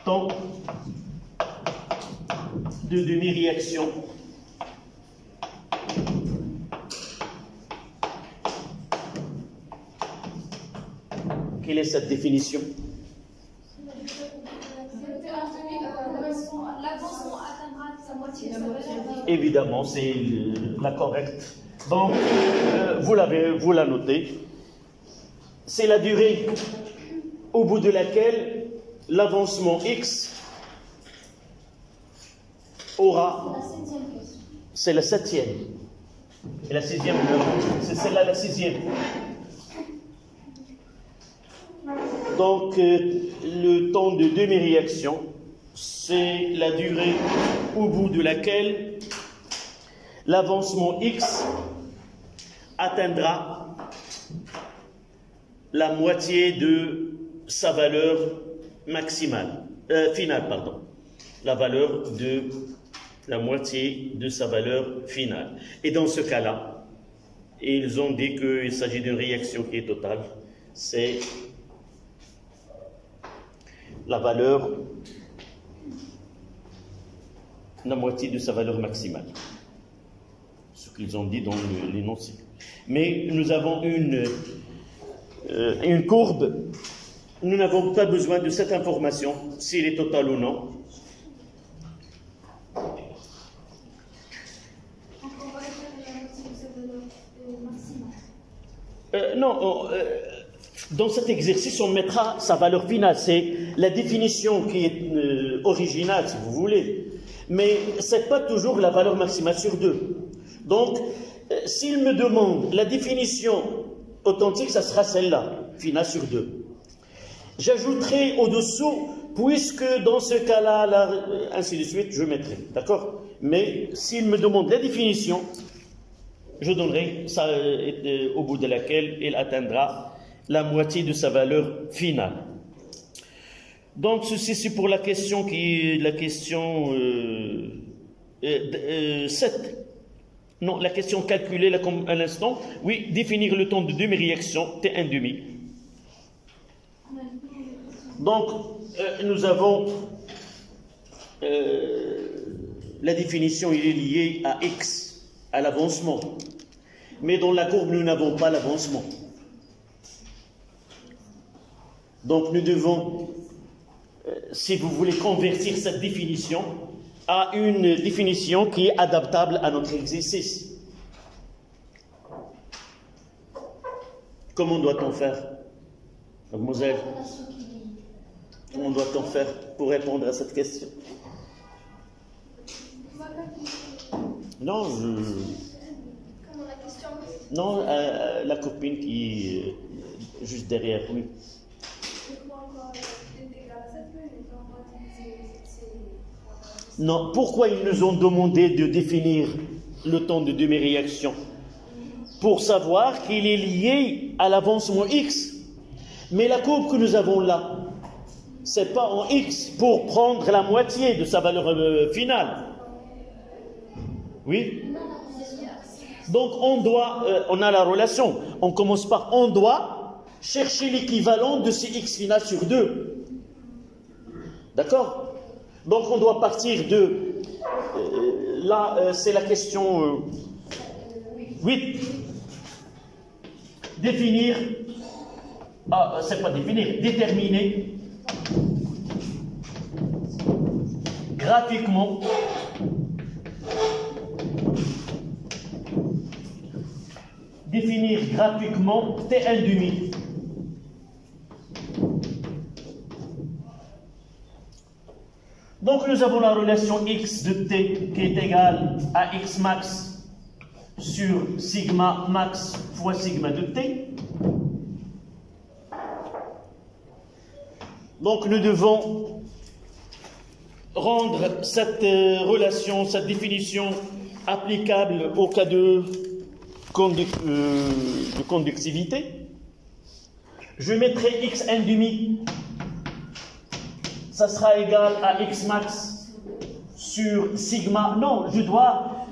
Temps de demi-réaction. Quelle est cette définition? L'avancement atteindra sa moitié de sa valeur. Évidemment, c'est la correcte. Donc, vous la notez. C'est la durée au bout de laquelle l'avancement X aura. C'est la 7e. Et la 6e, c'est celle-là la 6e. Donc, le temps de demi-réaction, c'est la durée au bout de laquelle l'avancement X atteindra la moitié de sa valeur maximale, finale, pardon. La valeur de la moitié de sa valeur finale. Et dans ce cas-là, ils ont dit qu'il s'agit d'une réaction qui est totale. C'est la valeur, la moitié de sa valeur maximale. Ce qu'ils ont dit dans l'énoncé. Mais nous avons une courbe nous n'avons pas besoin de cette information, s'il est total ou non. Donc on va écrire la moitié de sa valeur maximale. Non, dans cet exercice, on mettra sa valeur finale. C'est la définition qui est originale, si vous voulez. Mais ce n'est pas toujours la valeur maximale sur 2. Donc, s'il me demande la définition authentique, ça sera celle-là, finale sur 2. J'ajouterai au-dessous, puisque dans ce cas-là, ainsi de suite, je mettrai. D'accord? Mais s'il me demande la définition, je donnerai ça au bout de laquelle il atteindra la moitié de sa valeur finale. Donc ceci c'est pour la question qui est la question 7. Non, la question calculée là, comme à l'instant. Oui, définir le temps de demi-réaction T1 demi. Donc nous avons la définition, il est lié à X, à l'avancement. Mais dans la courbe, nous n'avons pas l'avancement. Donc nous devons, si vous voulez, convertir cette définition à une définition qui est adaptable à notre exercice. Comment doit-on faire, mademoiselle? Comment doit-on faire pour répondre à cette question? Non, Comment la question? non, la copine qui est juste derrière, oui. Non, pourquoi ils nous ont demandé de définir le temps de demi-réaction? Pour savoir qu'il est lié à l'avancement X. Mais la courbe que nous avons là, ce n'est pas en X pour prendre la moitié de sa valeur finale. Oui? Donc on a la relation. On commence par on doit chercher l'équivalent de ces X final sur 2. D'accord? Donc on doit partir de... là, c'est la question 8. Définir... Ah, c'est pas définir. Déterminer graphiquement T1 demi. Donc nous avons la relation x de t qui est égale à x max sur sigma max fois sigma de t. Donc nous devons rendre cette relation, cette définition applicable au cas de conductivité. Je mettrai x1 demi, ça sera égal à x max sur sigma. Non, je dois...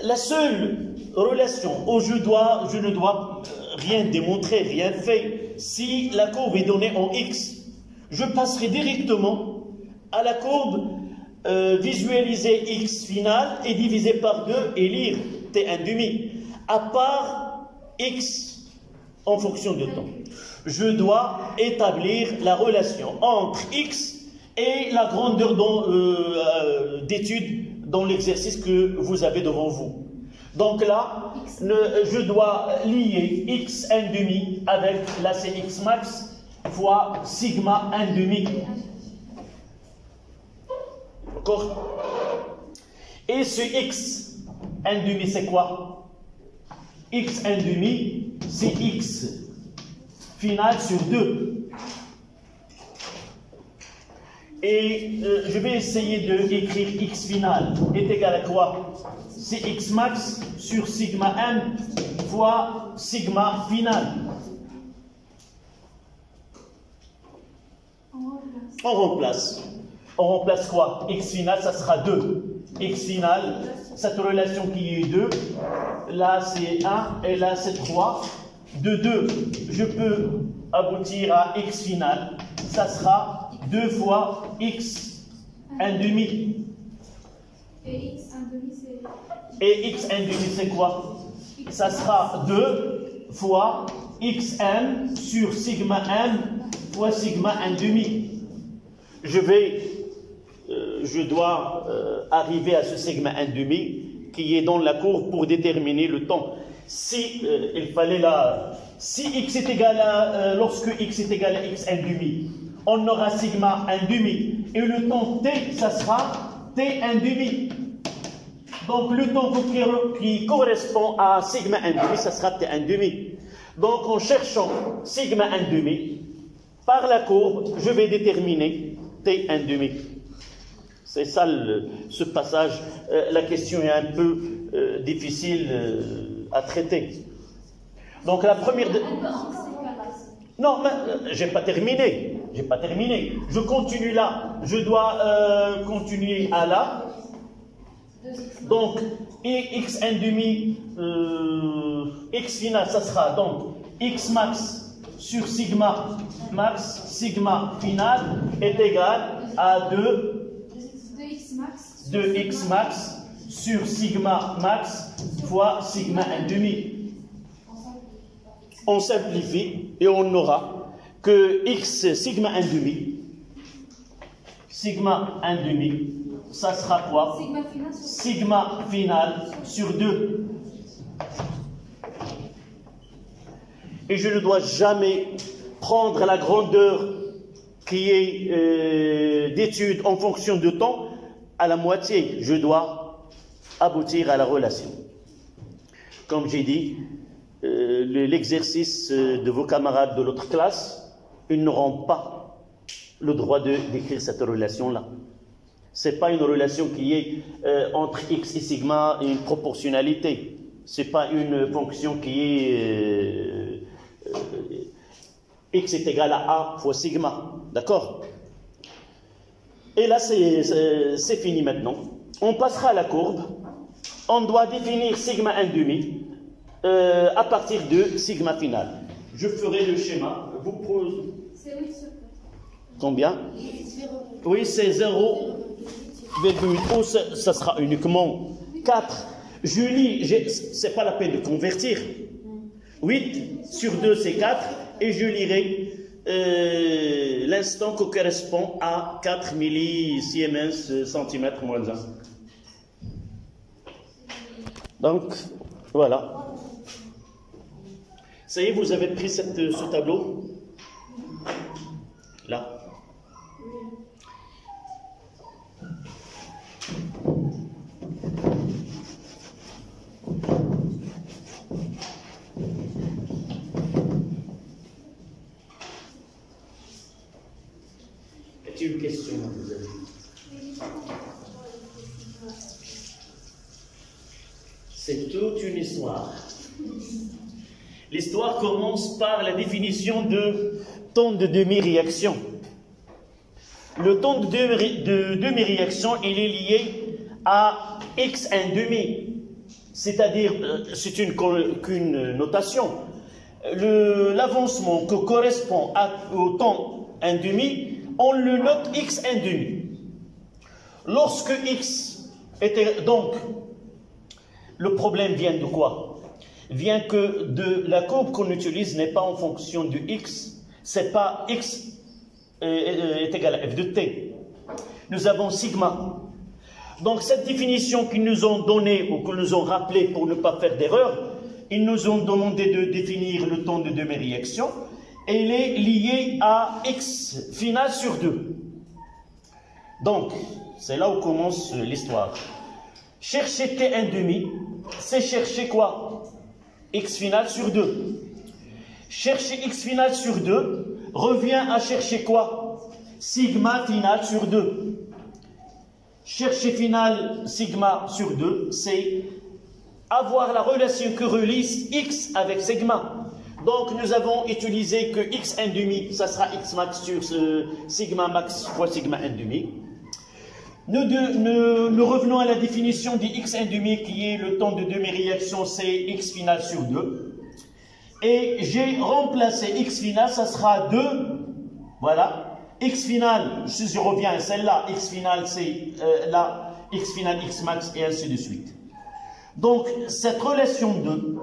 la seule relation où je ne dois rien démontrer, rien faire, si la courbe est donnée en x, je passerai directement à la courbe visualiser x final et diviser par 2 et lire t1 demi, à part x en fonction de temps. Je dois établir la relation entre x et la grandeur d'étude dans l'exercice que vous avez devant vous. Donc là, je dois lier x1 demi avec la cx max fois sigma 1 demi. D'accord? Et ce x 1 demi, c'est quoi? X 1 demi, c'est x final sur 2. Et je vais essayer d'écrire x final est égal à quoi? C'est x max sur sigma m fois sigma final. On remplace. On remplace quoi? X final, ça sera 2. X final, cette relation qui est 2, là c'est 1 et là c'est 3. De 2, je peux aboutir à x final, ça sera 2 fois x 1 demi. Et x 1 demi, c'est... Et x 1 demi, c'est quoi? Ça sera 2 fois xn sur sigma m fois sigma 1 demi. Je dois arriver à ce sigma 1 demi qui est dans la courbe pour déterminer le temps. Si x est égal à, lorsque x est égal à x 1 demi, on aura sigma 1 demi. Et le temps t, ça sera t 1 demi. Donc le temps qui correspond à sigma 1 demi, ça sera t 1 demi. Donc en cherchant sigma 1 demi, par la courbe, je vais déterminer t 1 demi. C'est ça ce passage. La question est un peu difficile à traiter. Donc la première... Non, mais j'ai pas terminé. Je continue là. Je dois continuer à là. Donc, x 1 demi, x final, ça sera donc x max sur sigma max, sigma final est égal à 2x max sur sigma max fois sigma 1 demi. On simplifie et on aura que x sigma 1 demi, ça sera quoi? Sigma final sur 2. Et je ne dois jamais prendre la grandeur qui est d'étude en fonction de temps à la moitié. Je dois aboutir à la relation. Comme j'ai dit, l'exercice de vos camarades de l'autre classe, ils n'auront pas le droit d'écrire cette relation-là. Ce n'est pas une relation qui est entre x et sigma et une proportionnalité. Ce n'est pas une fonction qui est x est égal à a fois sigma. D'accord? Et là, c'est fini maintenant. On passera à la courbe. On doit définir sigma 1 demi à partir de sigma final. Je ferai le schéma. Vous pose... C'est 8 sur 4. Combien? Oui, c'est 0,8. Ça sera uniquement 4. Je lis, c'est pas la peine de convertir. 8 sur 2, c'est 4. Et je lirai l'instant qui correspond à 4 millisiemens centimètres moins 1. Donc, voilà. Ça y est, vous avez pris ce tableau? Là. Est-il une question, mademoiselle? C'est toute une histoire. L'histoire commence par la définition de temps de demi-réaction. Le temps de demi-réaction, il est lié à x 1 demi. C'est-à-dire, c'est qu'une notation. L'avancement qui correspond au temps 1 demi, on le note x 1 demi. Lorsque x était... Donc, le problème vient de quoi? Vient que la courbe qu'on utilise n'est pas en fonction de x, c'est pas x est égal à f de t. Nous avons sigma. Donc cette définition qu'ils nous ont donnée ou qu'ils nous ont rappelée pour ne pas faire d'erreur, ils nous ont demandé de définir le temps de demi-réaction et il est lié à x final sur 2. Donc, c'est là où commence l'histoire. Chercher t 1 demi, c'est chercher quoi? X final sur 2. Chercher x final sur 2 revient à chercher quoi? Sigma final sur 2. Chercher final sigma sur 2, c'est avoir la relation que relie x avec sigma. Donc nous avons utilisé que x 1 demi, ça sera x max sur sigma max fois sigma 1 demi. Nous revenons à la définition de x 1 demi qui est le temps de demi-réaction, c'est x final sur 2. Et j'ai remplacé x final, ça sera 2, voilà. X final, si je reviens à celle-là, x final c'est là, x final, x max et ainsi de suite. Donc cette relation 2,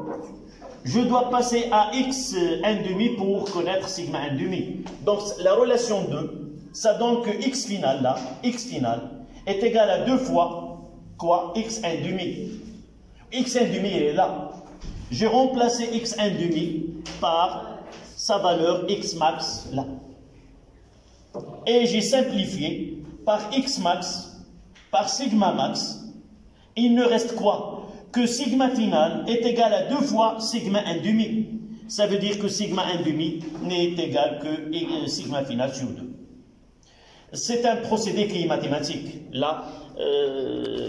je dois passer à x 1,5 pour connaître sigma 1,5. Donc la relation 2, ça donne que x final là, x final, est égal à 2 fois quoi? X 1,5. X 1,5 il est là. J'ai remplacé x 1,5 par sa valeur x max là. Et j'ai simplifié par x max, par sigma max. Il ne reste quoi? Que sigma final est égal à 2 fois sigma 1,5. Ça veut dire que sigma 1,5 n'est égal que sigma final sur 2. C'est un procédé qui est mathématique. Là,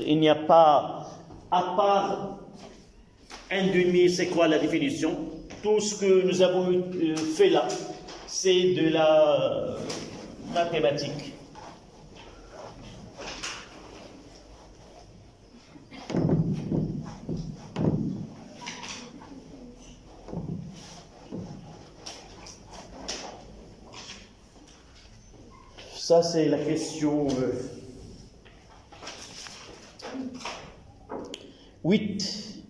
il n'y a pas, à part 1,5, c'est quoi la définition? Tout ce que nous avons fait là, c'est de la mathématique. Ça, c'est la question 8.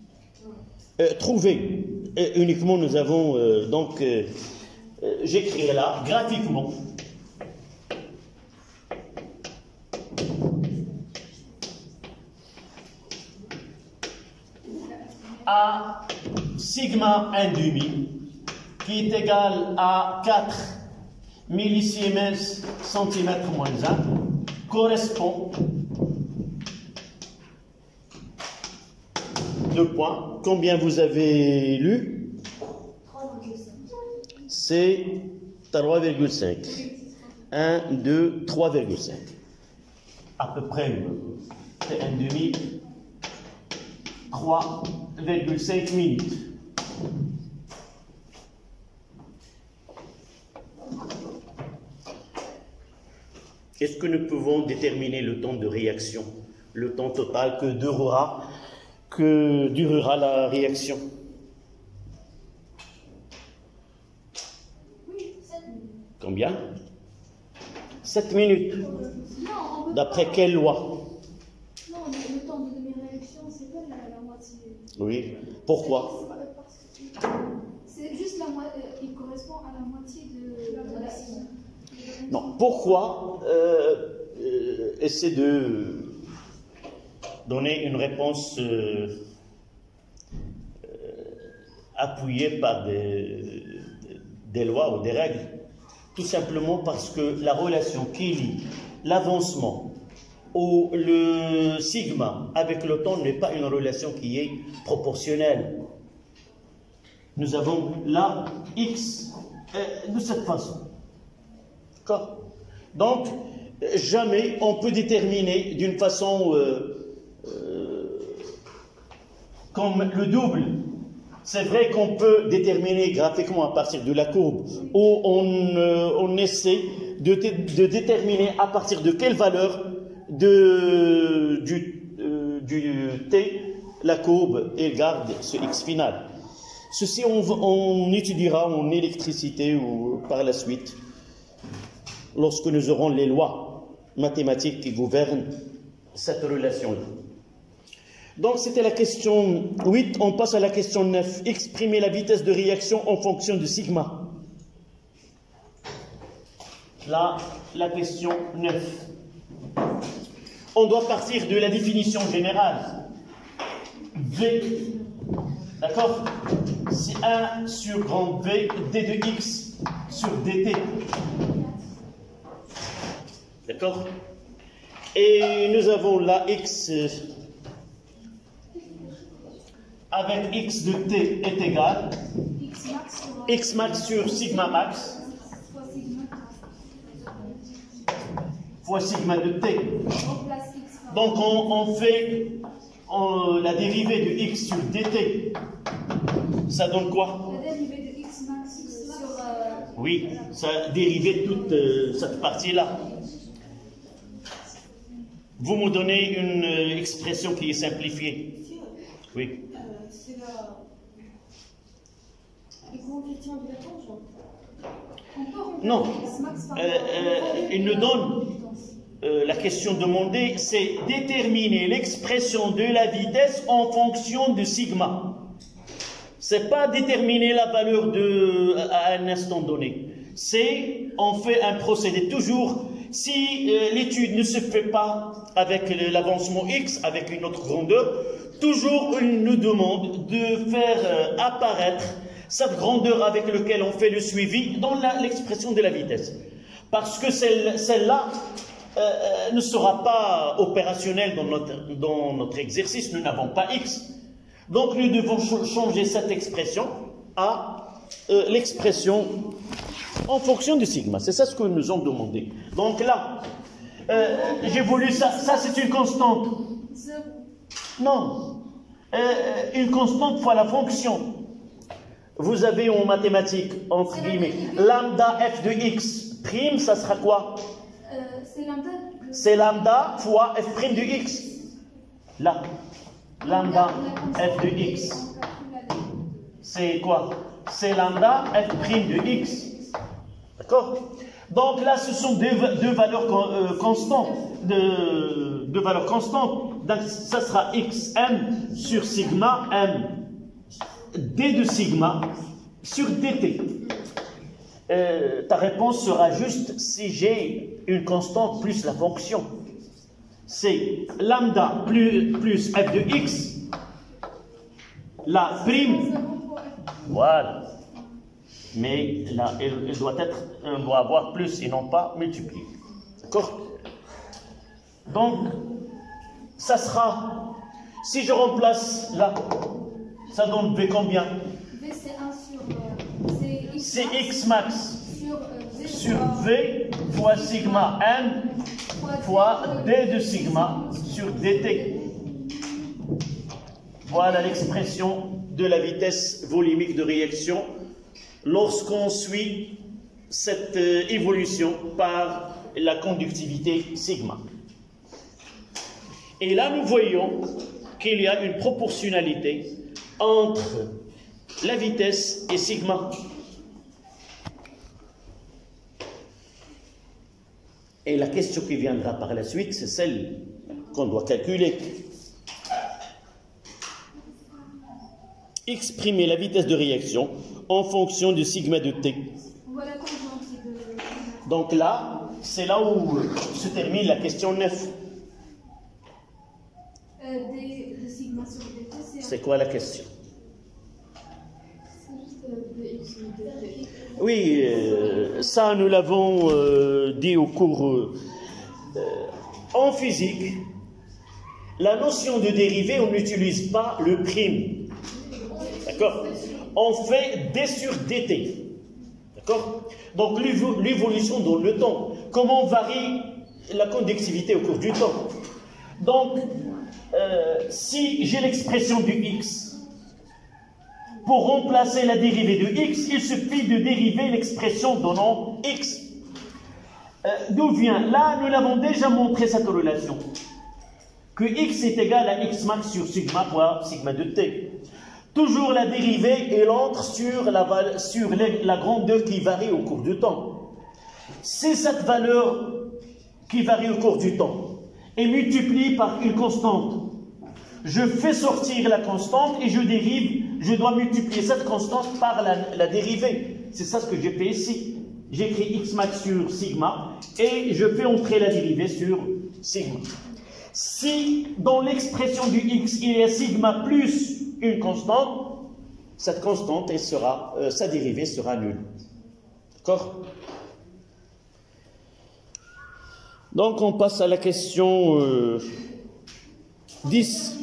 Trouver. Uniquement, nous avons donc, j'écris là, graphiquement. À sigma 1,5, qui est égal à 4 millisiemens centimètres moins 1, correspond, 2 points, combien vous avez lu? C'est 3,5. 1, 2, 3,5. À peu près, c'est 1,5, 3,5 minutes. Est-ce que nous pouvons déterminer le temps de réaction, le temps total que durera la réaction? Oui, 7 minutes. Combien? 7 minutes. Non, D'après quelle loi? non, le temps de demi-réaction, c'est pas la moitié. Oui. Pourquoi? C'est juste la moitié, il correspond à la moitié de la sigma. Non. Pourquoi essaie de donner une réponse appuyée par des lois ou des règles? Tout simplement parce que la relation qui lie l'avancement ou le sigma avec le temps n'est pas une relation qui est proportionnelle. Nous avons là x de cette façon. D'accord? Donc, jamais on peut déterminer d'une façon comme le double. C'est vrai qu'on peut déterminer graphiquement à partir de la courbe, où on essaie de déterminer à partir de quelle valeur du t la courbe et garde ce x final. Ceci on étudiera en électricité ou par la suite, lorsque nous aurons les lois mathématiques qui gouvernent cette relation-là. Donc c'était la question 8, on passe à la question 9. Exprimer la vitesse de réaction en fonction de sigma. Là, la question 9. On doit partir de la définition générale. V, d'accord? C'est 1 sur grand V, d de x sur dt. D'accord? Et nous avons là x avec x de t est égal x max sur sigma max fois sigma de t. Donc on fait la dérivée de x sur dt. Ça donne quoi? La dérivée de x max sur... Oui, ça dérivé toute cette partie-là. Vous me donnez une expression qui est simplifiée. Oui. C'est la question de la tangente. Non. Il nous donne la question demandée, c'est déterminer l'expression de la vitesse en fonction de sigma. c'est pas déterminer la valeur à un instant donné. C'est, on fait un procédé toujours. Si l'étude ne se fait pas avec l'avancement X, avec une autre grandeur, toujours il nous demande de faire apparaître cette grandeur avec laquelle on fait le suivi dans l'expression de la vitesse. Parce que celle-là ne sera pas opérationnelle dans notre exercice, nous n'avons pas X. Donc nous devons changer cette expression à l'expression en fonction du sigma. C'est ça ce que nous ont demandé. Donc là, j'ai voulu ça. Ça c'est une constante. Non. Une constante fois la fonction. Vous avez en mathématiques, entre guillemets, lambda f de x prime, ça sera quoi? C'est lambda fois f prime de x. Là. Lambda f de x. C'est quoi? C'est lambda f prime de x. D'accord? Donc là, ce sont deux valeurs constantes. Deux valeurs constantes. Donc ça sera xm sur sigma m. D de sigma sur dt. Ta réponse sera juste si j'ai une constante plus la fonction. C'est lambda plus f de x, la prime. Voilà. Mais là, elle doit avoir plus et non pas multiplié. D'accord? Donc, ça sera, si je remplace là, ça donne V combien? V c'est 1 sur c'est X max sur V fois sigma M fois D de sigma sur dt. Voilà l'expression de la vitesse volumique de réaction lorsqu'on suit cette évolution par la conductivité sigma. Et là, nous voyons qu'il y a une proportionnalité entre la vitesse et sigma. Et la question qui viendra par la suite, c'est celle qu'on doit calculer. Exprimer la vitesse de réaction en fonction du sigma de t. Donc là, c'est là où se termine la question 9. C'est quoi la question? Oui, ça nous l'avons dit au cours en physique. La notion de dérivée, on n'utilise pas le prime. D'accord? On fait d sur dt. D'accord? Donc l'évolution dans le temps. Comment varie la conductivité au cours du temps? Donc, si j'ai l'expression du x, pour remplacer la dérivée de x, il suffit de dériver l'expression donnant x. D'où vient? Là, nous l'avons déjà montré cette relation. Que x est égal à x max sur sigma fois sigma de t. Toujours la dérivée, elle entre sur la grandeur qui varie au cours du temps. Si cette valeur qui varie au cours du temps est multipliée par une constante, je fais sortir la constante et je dérive, je dois multiplier cette constante par la dérivée. C'est ça ce que j'ai fait ici. J'écris x max sur sigma et je fais entrer la dérivée sur sigma. Si dans l'expression du x, il y a sigma plus une constante, cette constante, sa dérivée sera nulle. D'accord? Donc on passe à la question 10.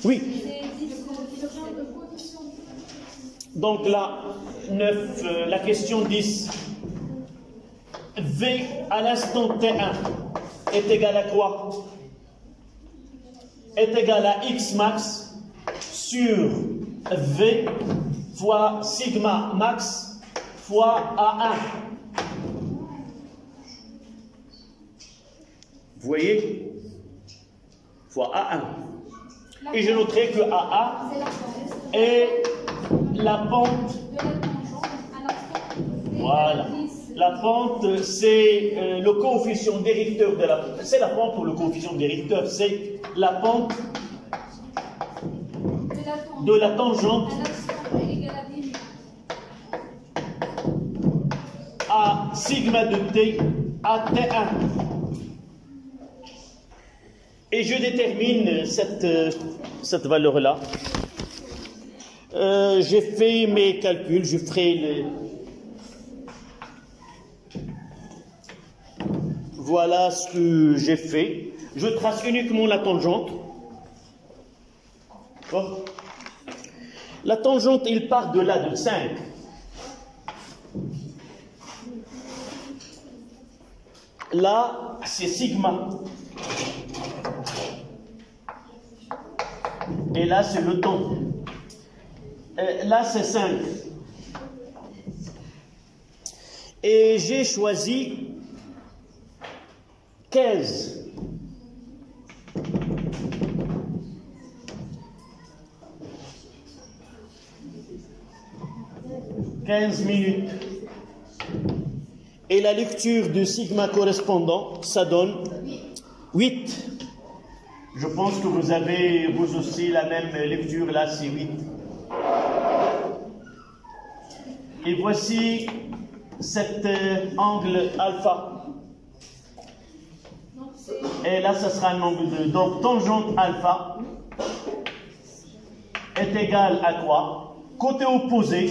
Oui. Donc là, 9, la question 10. V à l'instant T1 est égal à quoi? Est égal à x max sur V fois sigma max fois A1. Vous voyez? Fois A1. Et je noterai que AA est la pente. Voilà. La pente, c'est le coefficient directeur de la pente. C'est la pente ou le coefficient directeur, c'est la pente de la tangente à sigma de t à T1. Et je détermine cette valeur-là. J'ai fait mes calculs, je ferai Voilà ce que j'ai fait. Je trace uniquement la tangente. La tangente, il part de là, de 5. Là, c'est sigma. Et là, c'est le temps. Là, c'est 5. Et j'ai choisi 15. Minutes. Et la lecture du sigma correspondant, ça donne 8. Je pense que vous avez, vous aussi, la même lecture, là, c'est 8. Et voici cet angle alpha. Et là, ça sera un angle 2. Donc, tangente alpha est égal à quoi? Côté opposé,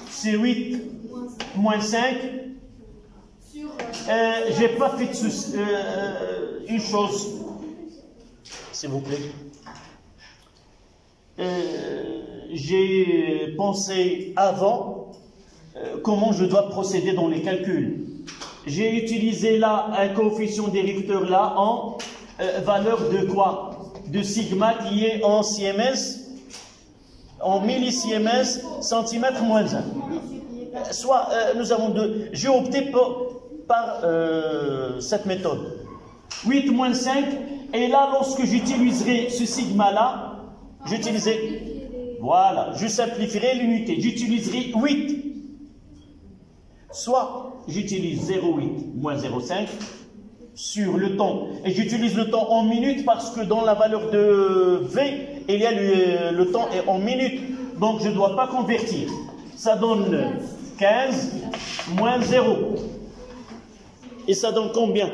c'est 8 moins 5. J'ai pas fait une chose, s'il vous plaît. J'ai pensé avant comment je dois procéder dans les calculs. J'ai utilisé là un coefficient directeur là en valeur de quoi? De sigma qui est en Siemens, en millisiemens, centimètre moins 1. Soit nous avons deux. J'ai opté par cette méthode. 8 moins 5. Et là, lorsque j'utiliserai ce sigma-là, voilà, je simplifierai l'unité. J'utiliserai 8. Soit j'utilise 0,8 moins 0,5 sur le temps. Et j'utilise le temps en minutes parce que dans la valeur de V, il y a le temps est en minutes. Donc je ne dois pas convertir. Ça donne 15 moins 0. Et ça donne combien?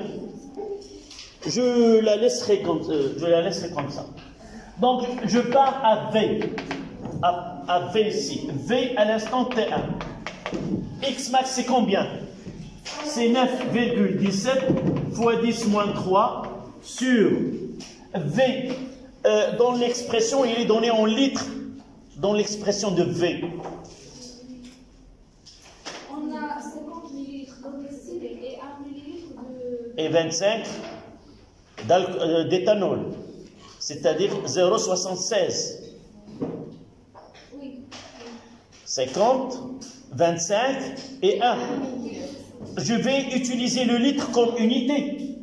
Je la laisserai comme ça. Donc je pars à V. À V ici. V à l'instant T1. X max c'est combien? C'est 9,17 fois 10 moins 3 sur V. Dans l'expression, il est donné en litres. Dans l'expression de V. On a 50 millilitres d'homicide et 1 millilitre de... Et 25 d'éthanol. C'est-à-dire 0,76. Oui. 50, 25 et 1. Je vais utiliser le litre comme unité.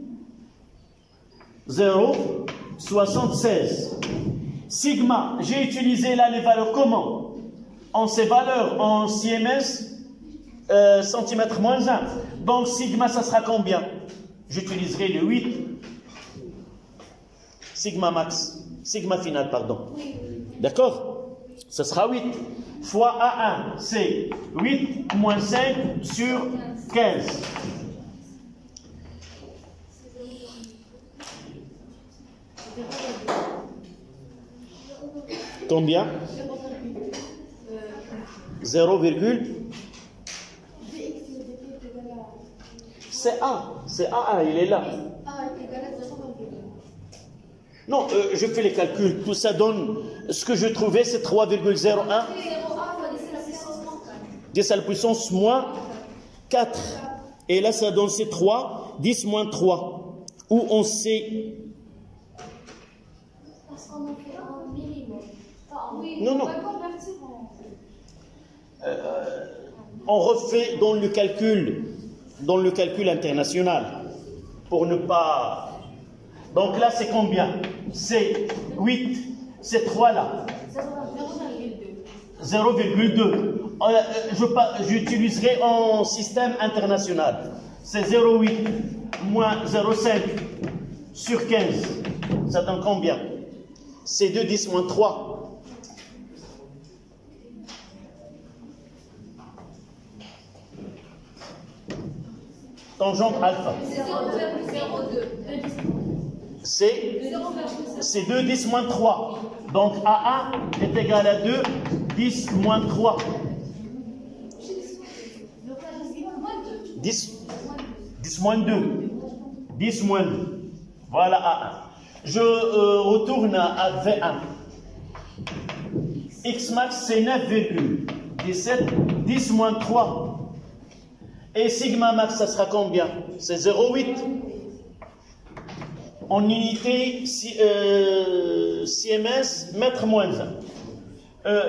0,76. Sigma, j'ai utilisé là les valeurs comment? En ces valeurs, en Siemens, centimètre moins 1. Donc sigma, ça sera combien? J'utiliserai le 8. Sigma max. Sigma final, pardon. D'accord? Ça sera 8. Fois A1, c'est 8 moins 5 sur 15. Combien? 0, c'est A. C'est A1, il est là. Non, je fais les calculs. Tout ça donne, ce que je trouvais, c'est 3,01. 10 à la puissance moins 4. Et là, ça donne c'est 3, 10 moins 3. Où on sait... Parce qu'on a fait en millimètres. Non, non. On refait dans le calcul international. Pour ne pas... Donc là, c'est combien? C'est 8. C'est 3 là. 0,2. J'utiliserai en système international. C'est 0,8 moins 0,5 sur 15. Ça donne combien? C'est 2, 10 moins 3. Tangente alpha. C'est 2, 10 moins 3. Donc AA est égal à 2, 10 moins 3. 10 moins 2. 10 moins 2. Voilà AA. Je retourne à V1. X max c'est 9,17. 10 moins 3. Et sigma max, ça sera combien? C'est 0,8. En unité CMS, mètre moins 1.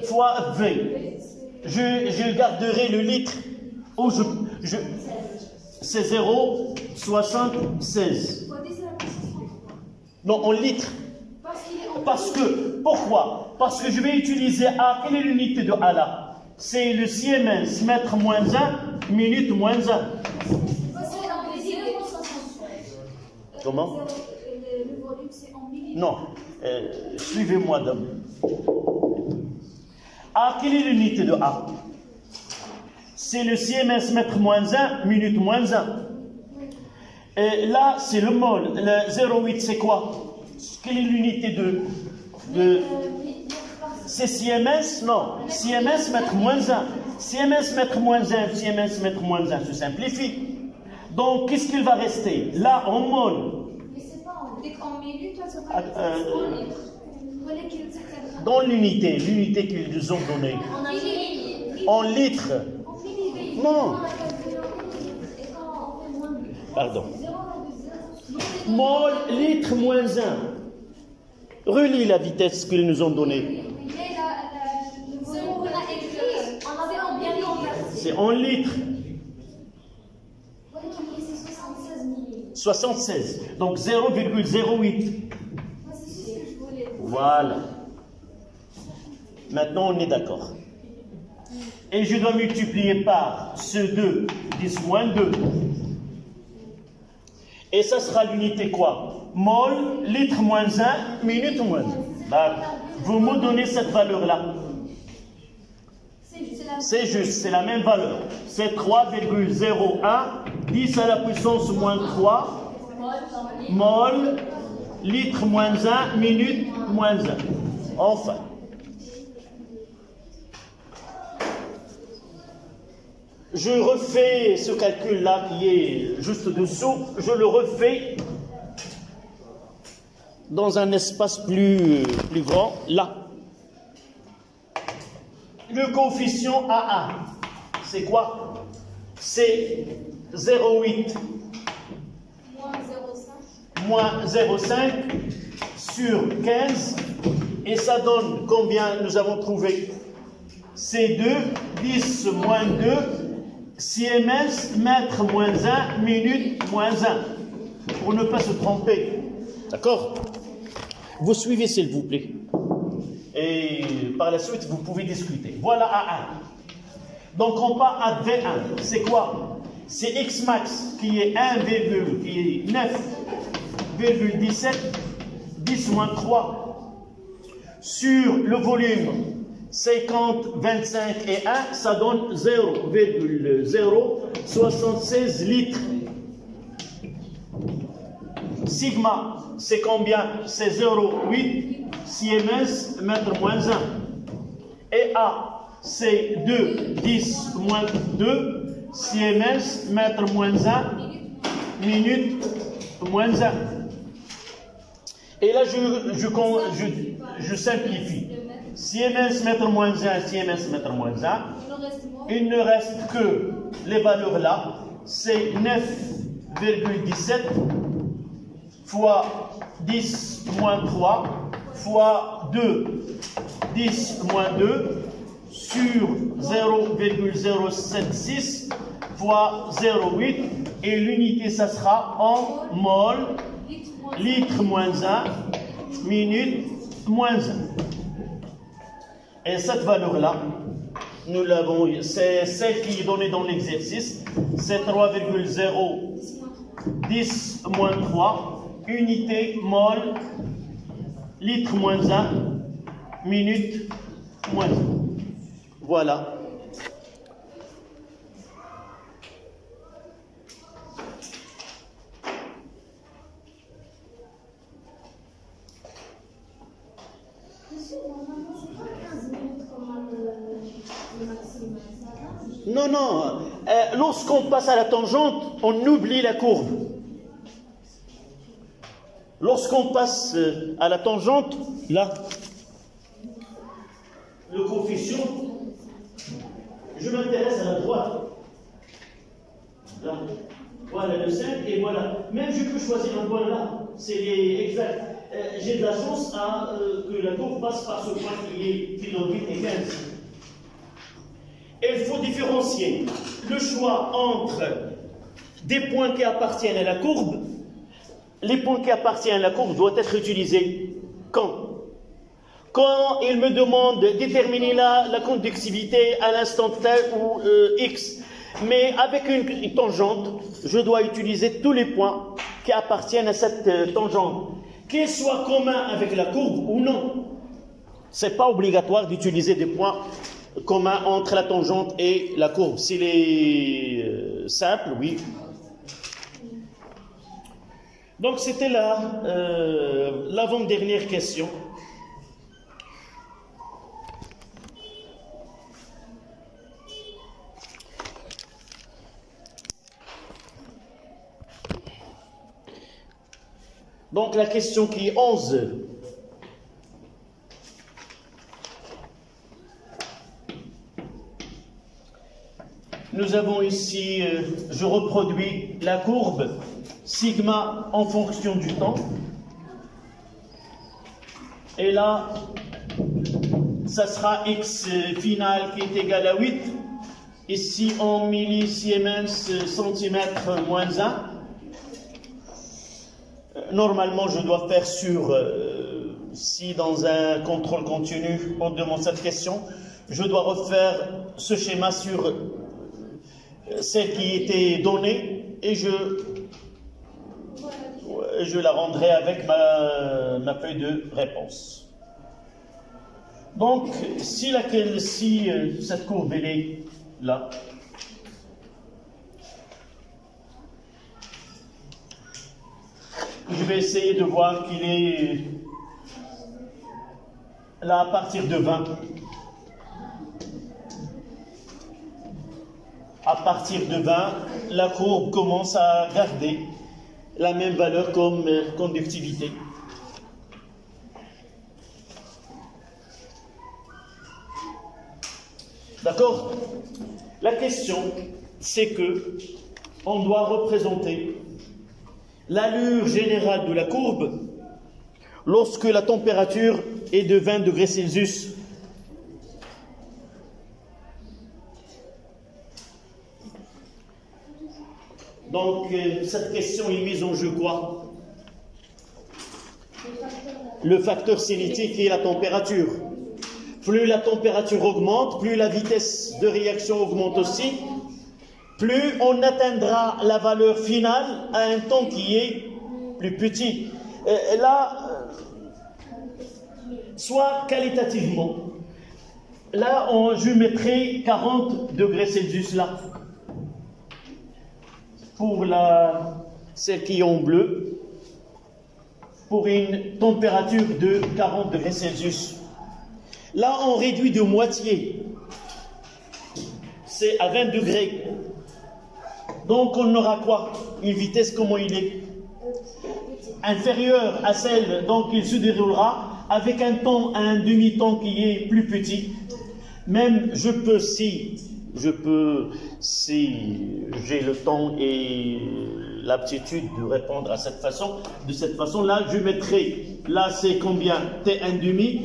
Fois V. Je garderai le litre. Où c'est 0,76. Non, en litres. Parce que, pourquoi? Parce que je vais utiliser A. Quelle est l'unité de A là? C'est le Siemens, mètre moins 1, minute moins 1. Comment? Le volume, c'est en millilitres. Non, suivez-moi d'abord. A, quelle est l'unité de A? C'est le Siemens, mètre moins 1, minute moins 1. Et là, c'est le mol. Le 0,8, c'est quoi? Quelle est l'unité de c'est Siemens? Non. Siemens, mètre moins 1. Siemens, mètre moins 1, Siemens, mètre moins 1 se simplifie. Donc, qu'est-ce qu'il va rester? Là, en mol. Mais c'est pas en minutes, toi, c'est pas en litres. Dans l'unité qu'ils nous ont donnée. En litres. Non. Pardon. Mol, litre, moins 1. Relis la vitesse qu'ils nous ont donnée. C'est en litres. 76. Donc 0,08. Voilà. Maintenant, on est d'accord. Et je dois multiplier par ce 2, 10 moins 2. Et ça sera l'unité quoi? Mol, litre moins 1, minute moins 1. Vous me donnez cette valeur-là. C'est juste, c'est la même valeur. C'est 3,01, 10 à la puissance moins 3, mol, litre moins 1, minute moins 1. Enfin. Je refais ce calcul-là qui est juste dessous, je le refais dans un espace plus grand, là. Le coefficient AA, c'est quoi? C'est 0,8 moins 0,5 sur 15, et ça donne combien nous avons trouvé? C'est 2, 10 moins 2, Siemens, mètre moins 1, minute moins 1, pour ne pas se tromper. D'accord? Vous suivez s'il vous plaît. Et par la suite, vous pouvez discuter. Voilà A1. Donc on part à V1. C'est quoi? C'est X max qui est 9,17, 10 moins 3, sur le volume 50, 25 et 1, ça donne 0,076 litres. Sigma, c'est combien? C'est 0,8 Siemens, mètre moins 1. Et A, c'est 2, 10 moins 2 Siemens, mètre moins 1, minute moins 1. Et là, je simplifie. Siemens, mètre moins 1, Siemens, mètre moins 1. Il ne reste que les valeurs là. C'est 9,17 fois 10 moins 3 fois 2, 10 moins 2 sur 0,076 fois 0,8 et l'unité ça sera en mol, litre moins 1, minute moins 1. Et cette valeur-là, nous l'avons, c'est celle qui est donnée dans l'exercice, c'est 3,010 moins 3, unité mol, litre moins 1, minute moins 1. Voilà. Non, non. Lorsqu'on passe à la tangente, on oublie la courbe. Lorsqu'on passe à la tangente, là, le coefficient, je m'intéresse à la droite. Là. Voilà le 5 et voilà. Même je peux choisir un point là. C'est exact. J'ai de la chance que la courbe passe par ce point qui l'orbite est 15. Et il faut différencier le choix entre des points qui appartiennent à la courbe. Les points qui appartiennent à la courbe doivent être utilisés quand il me demande de déterminer la conductivité à l'instant T ou X. Mais avec une tangente, je dois utiliser tous les points qui appartiennent à cette tangente, qu'ils soient communs avec la courbe ou non. Ce n'est pas obligatoire d'utiliser des points communs entre la tangente et la courbe. S'il est simple, oui. Donc c'était l'avant-dernière question. Donc la question qui est 11. Nous avons ici, je reproduis la courbe sigma en fonction du temps. Et là, ça sera x final qui est égal à 8. Ici en millisiemens centimètres moins 1. Normalement, je dois faire sur, si dans un contrôle continu, on demande cette question, je dois refaire ce schéma sur celle qui était donnée et je la rendrai avec ma feuille de réponse. Donc, si cette courbe elle est là, je vais essayer de voir qu'il est là à partir de 20. À partir de 20, la courbe commence à garder la même valeur comme conductivité. D'accord? La question, c'est que on doit représenter l'allure générale de la courbe lorsque la température est de 20 degrés Celsius. Donc, cette question est mise en jeu quoi? Le facteur cinétique et la température. Plus la température augmente, plus la vitesse de réaction augmente aussi, plus on atteindra la valeur finale à un temps qui est plus petit. Là, soit qualitativement, là, je mettrai 40 degrés Celsius là. Pour celle qui est en bleu, pour une température de 40 degrés Celsius. Là, on réduit de moitié. C'est à 20 degrés. Donc, on aura quoi? Une vitesse, comment il est? Inférieure à celle, donc il se déroulera avec un temps, un demi-temps qui est plus petit. Même, si j'ai le temps et l'aptitude de répondre à cette façon, de cette façon-là, je mettrai, là c'est combien? T1 demi,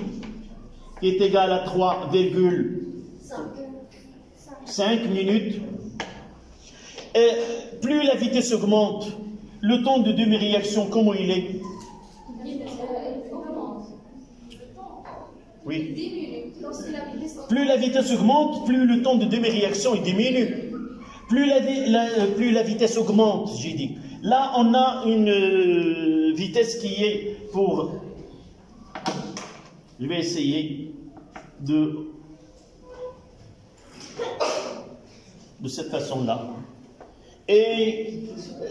qui est égal à 3,5 minutes. Et plus la vitesse augmente, le temps de demi-réaction, comment il est? Oui. Plus la vitesse augmente, plus le temps de demi-réaction diminue. Plus la vitesse augmente, j'ai dit. Là, on a une vitesse qui est pour... Je vais essayer de cette façon-là. Et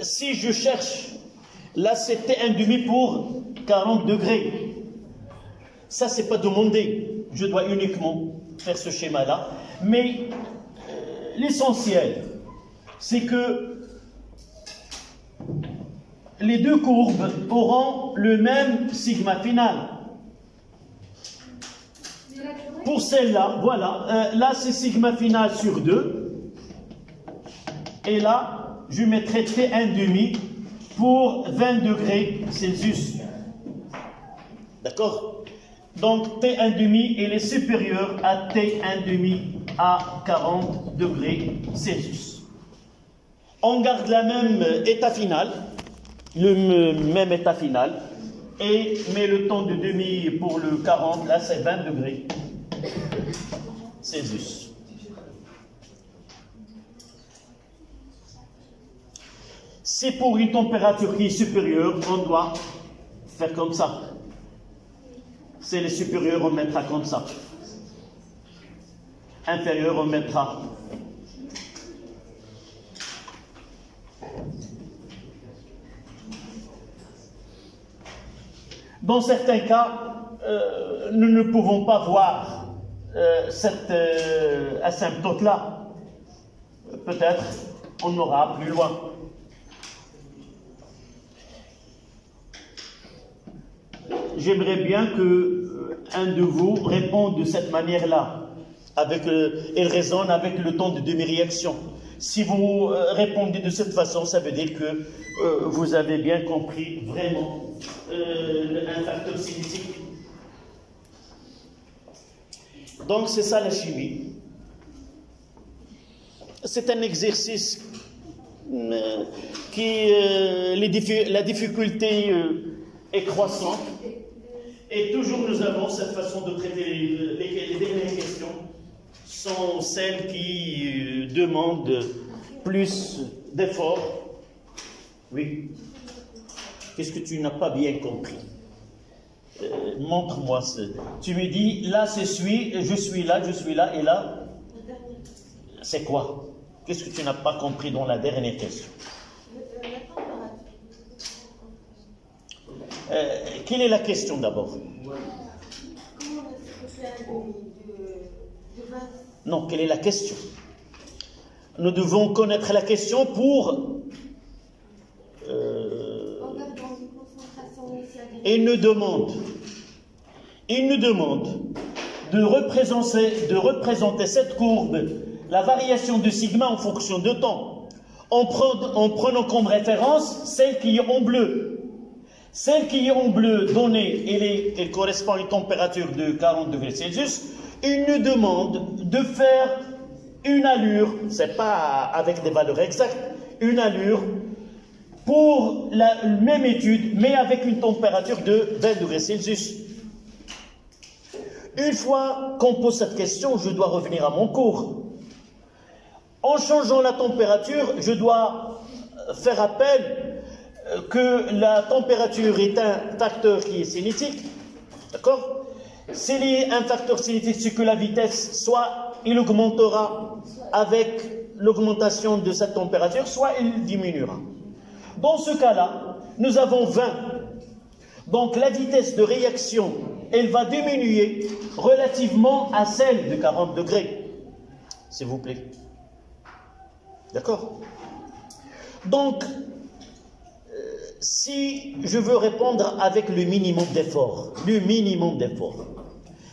si je cherche, là c'était un demi pour 40 degrés. Ça, c'est pas demandé. Je dois uniquement faire ce schéma-là. Mais l'essentiel, c'est que les deux courbes auront le même sigma final. Pour celle-là, voilà, là c'est sigma final sur 2. Et là, je mettrai T1,5 pour 20 degrés Celsius. D'accord? Donc T1,5, il est supérieur à T1,5 à 40 degrés Celsius. On garde la même état final, le même état final, et met le temps de demi pour le 40, là c'est 20 degrés Celsius. Si pour une température qui est supérieure, on doit faire comme ça. Si elle est supérieure, on mettra comme ça. Inférieure, on mettra. Dans certains cas, nous ne pouvons pas voir cette asymptote-là. Peut-être on aura plus loin. J'aimerais bien que un de vous réponde de cette manière-là. Il raisonne avec le temps de demi-réaction. Si vous répondez de cette façon, ça veut dire que vous avez bien compris vraiment un facteur cinétique. Donc c'est ça la chimie. C'est un exercice qui la difficulté est croissante. Et toujours nous avons cette façon de traiter les dernières questions sont celles qui demandent plus d'efforts. Oui. Qu'est-ce que tu n'as pas bien compris? Montre-moi. Tu me dis, là je suis là, et là, c'est quoi? Qu'est-ce que tu n'as pas compris dans la dernière question? Quelle est la question d'abord? Non, quelle est la question? Nous devons connaître la question pour... Il nous demande de représenter cette courbe, la variation de sigma en fonction de temps, en prenant comme référence celle qui est en bleu. Celle qui est en bleu donnée, elle correspond à une température de 40 degrés Celsius. Il nous demande de faire une allure, c'est pas avec des valeurs exactes, une allure pour la même étude, mais avec une température de 20 degrés Celsius. Une fois qu'on pose cette question, je dois revenir à mon cours. En changeant la température, je dois faire appel que la température est un facteur qui est cinétique, d'accord? S'il est un facteur cinétique, c'est que la vitesse, soit il augmentera avec l'augmentation de cette température, soit il diminuera. Dans ce cas-là, nous avons 20. Donc la vitesse de réaction, elle va diminuer relativement à celle de 40 degrés. S'il vous plaît. D'accord? Donc, si je veux répondre avec le minimum d'effort,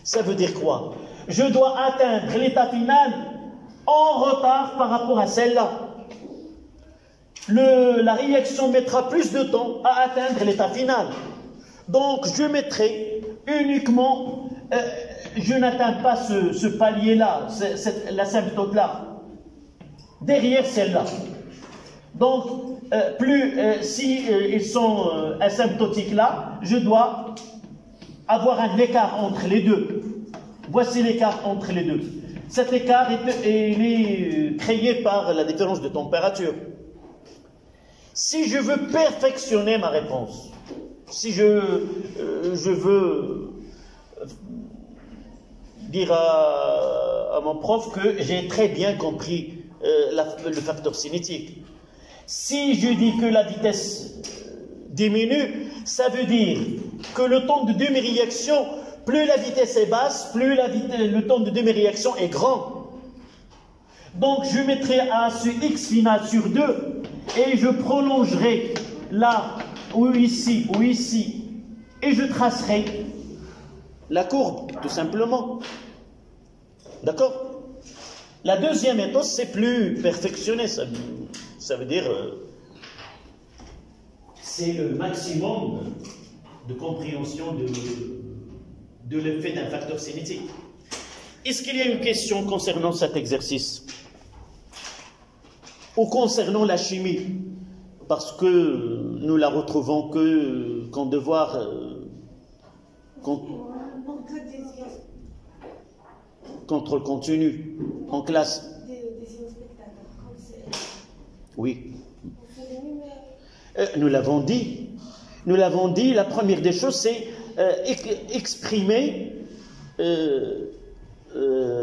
ça veut dire quoi? Je dois atteindre l'état final en retard par rapport à celle-là. La réaction mettra plus de temps à atteindre l'état final. Donc, je mettrai uniquement, je n'atteins pas ce palier-là, l'asymptote-là, derrière celle-là. Donc, si ils sont asymptotiques là, je dois avoir un écart entre les deux. Voici l'écart entre les deux. Cet écart est créé par la différence de température. Si je veux perfectionner ma réponse, si je veux dire à mon prof que j'ai très bien compris le facteur cinétique, si je dis que la vitesse diminue, ça veut dire que le temps de demi-réaction, plus la vitesse est basse, plus le temps de demi-réaction est grand. Donc je mettrai A sur X final sur 2 et je prolongerai là ou ici et je tracerai la courbe tout simplement. D'accord? La deuxième méthode, c'est plus perfectionné, ça veut dire c'est le maximum de compréhension de l'effet d'un facteur cinétique. Est-ce qu'il y a une question concernant cet exercice? Ou concernant la chimie? Parce que nous la retrouvons qu'en devoir... contrôle continu, en classe. Oui. Nous l'avons dit. Nous l'avons dit, la première des choses, c'est exprimer...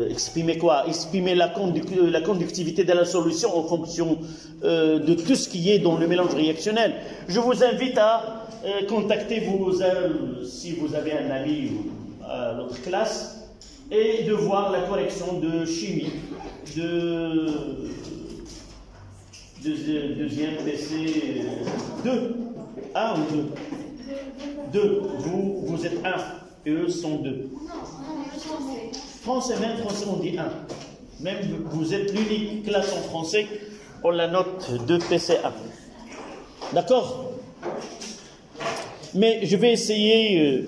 exprimer quoi? Exprimer la conductivité de la solution en fonction de tout ce qui est dans le mélange réactionnel. Je vous invite à contacter si vous avez un ami à l'autre classe et de voir la correction de chimie de deuxième PC 2. 1 ou 2? 2. Vous êtes 1 et eux sont 2. Français, même français, on dit 1. Même vous êtes l'unique classe en français, on la note 2 PC1. D'accord? Mais je vais essayer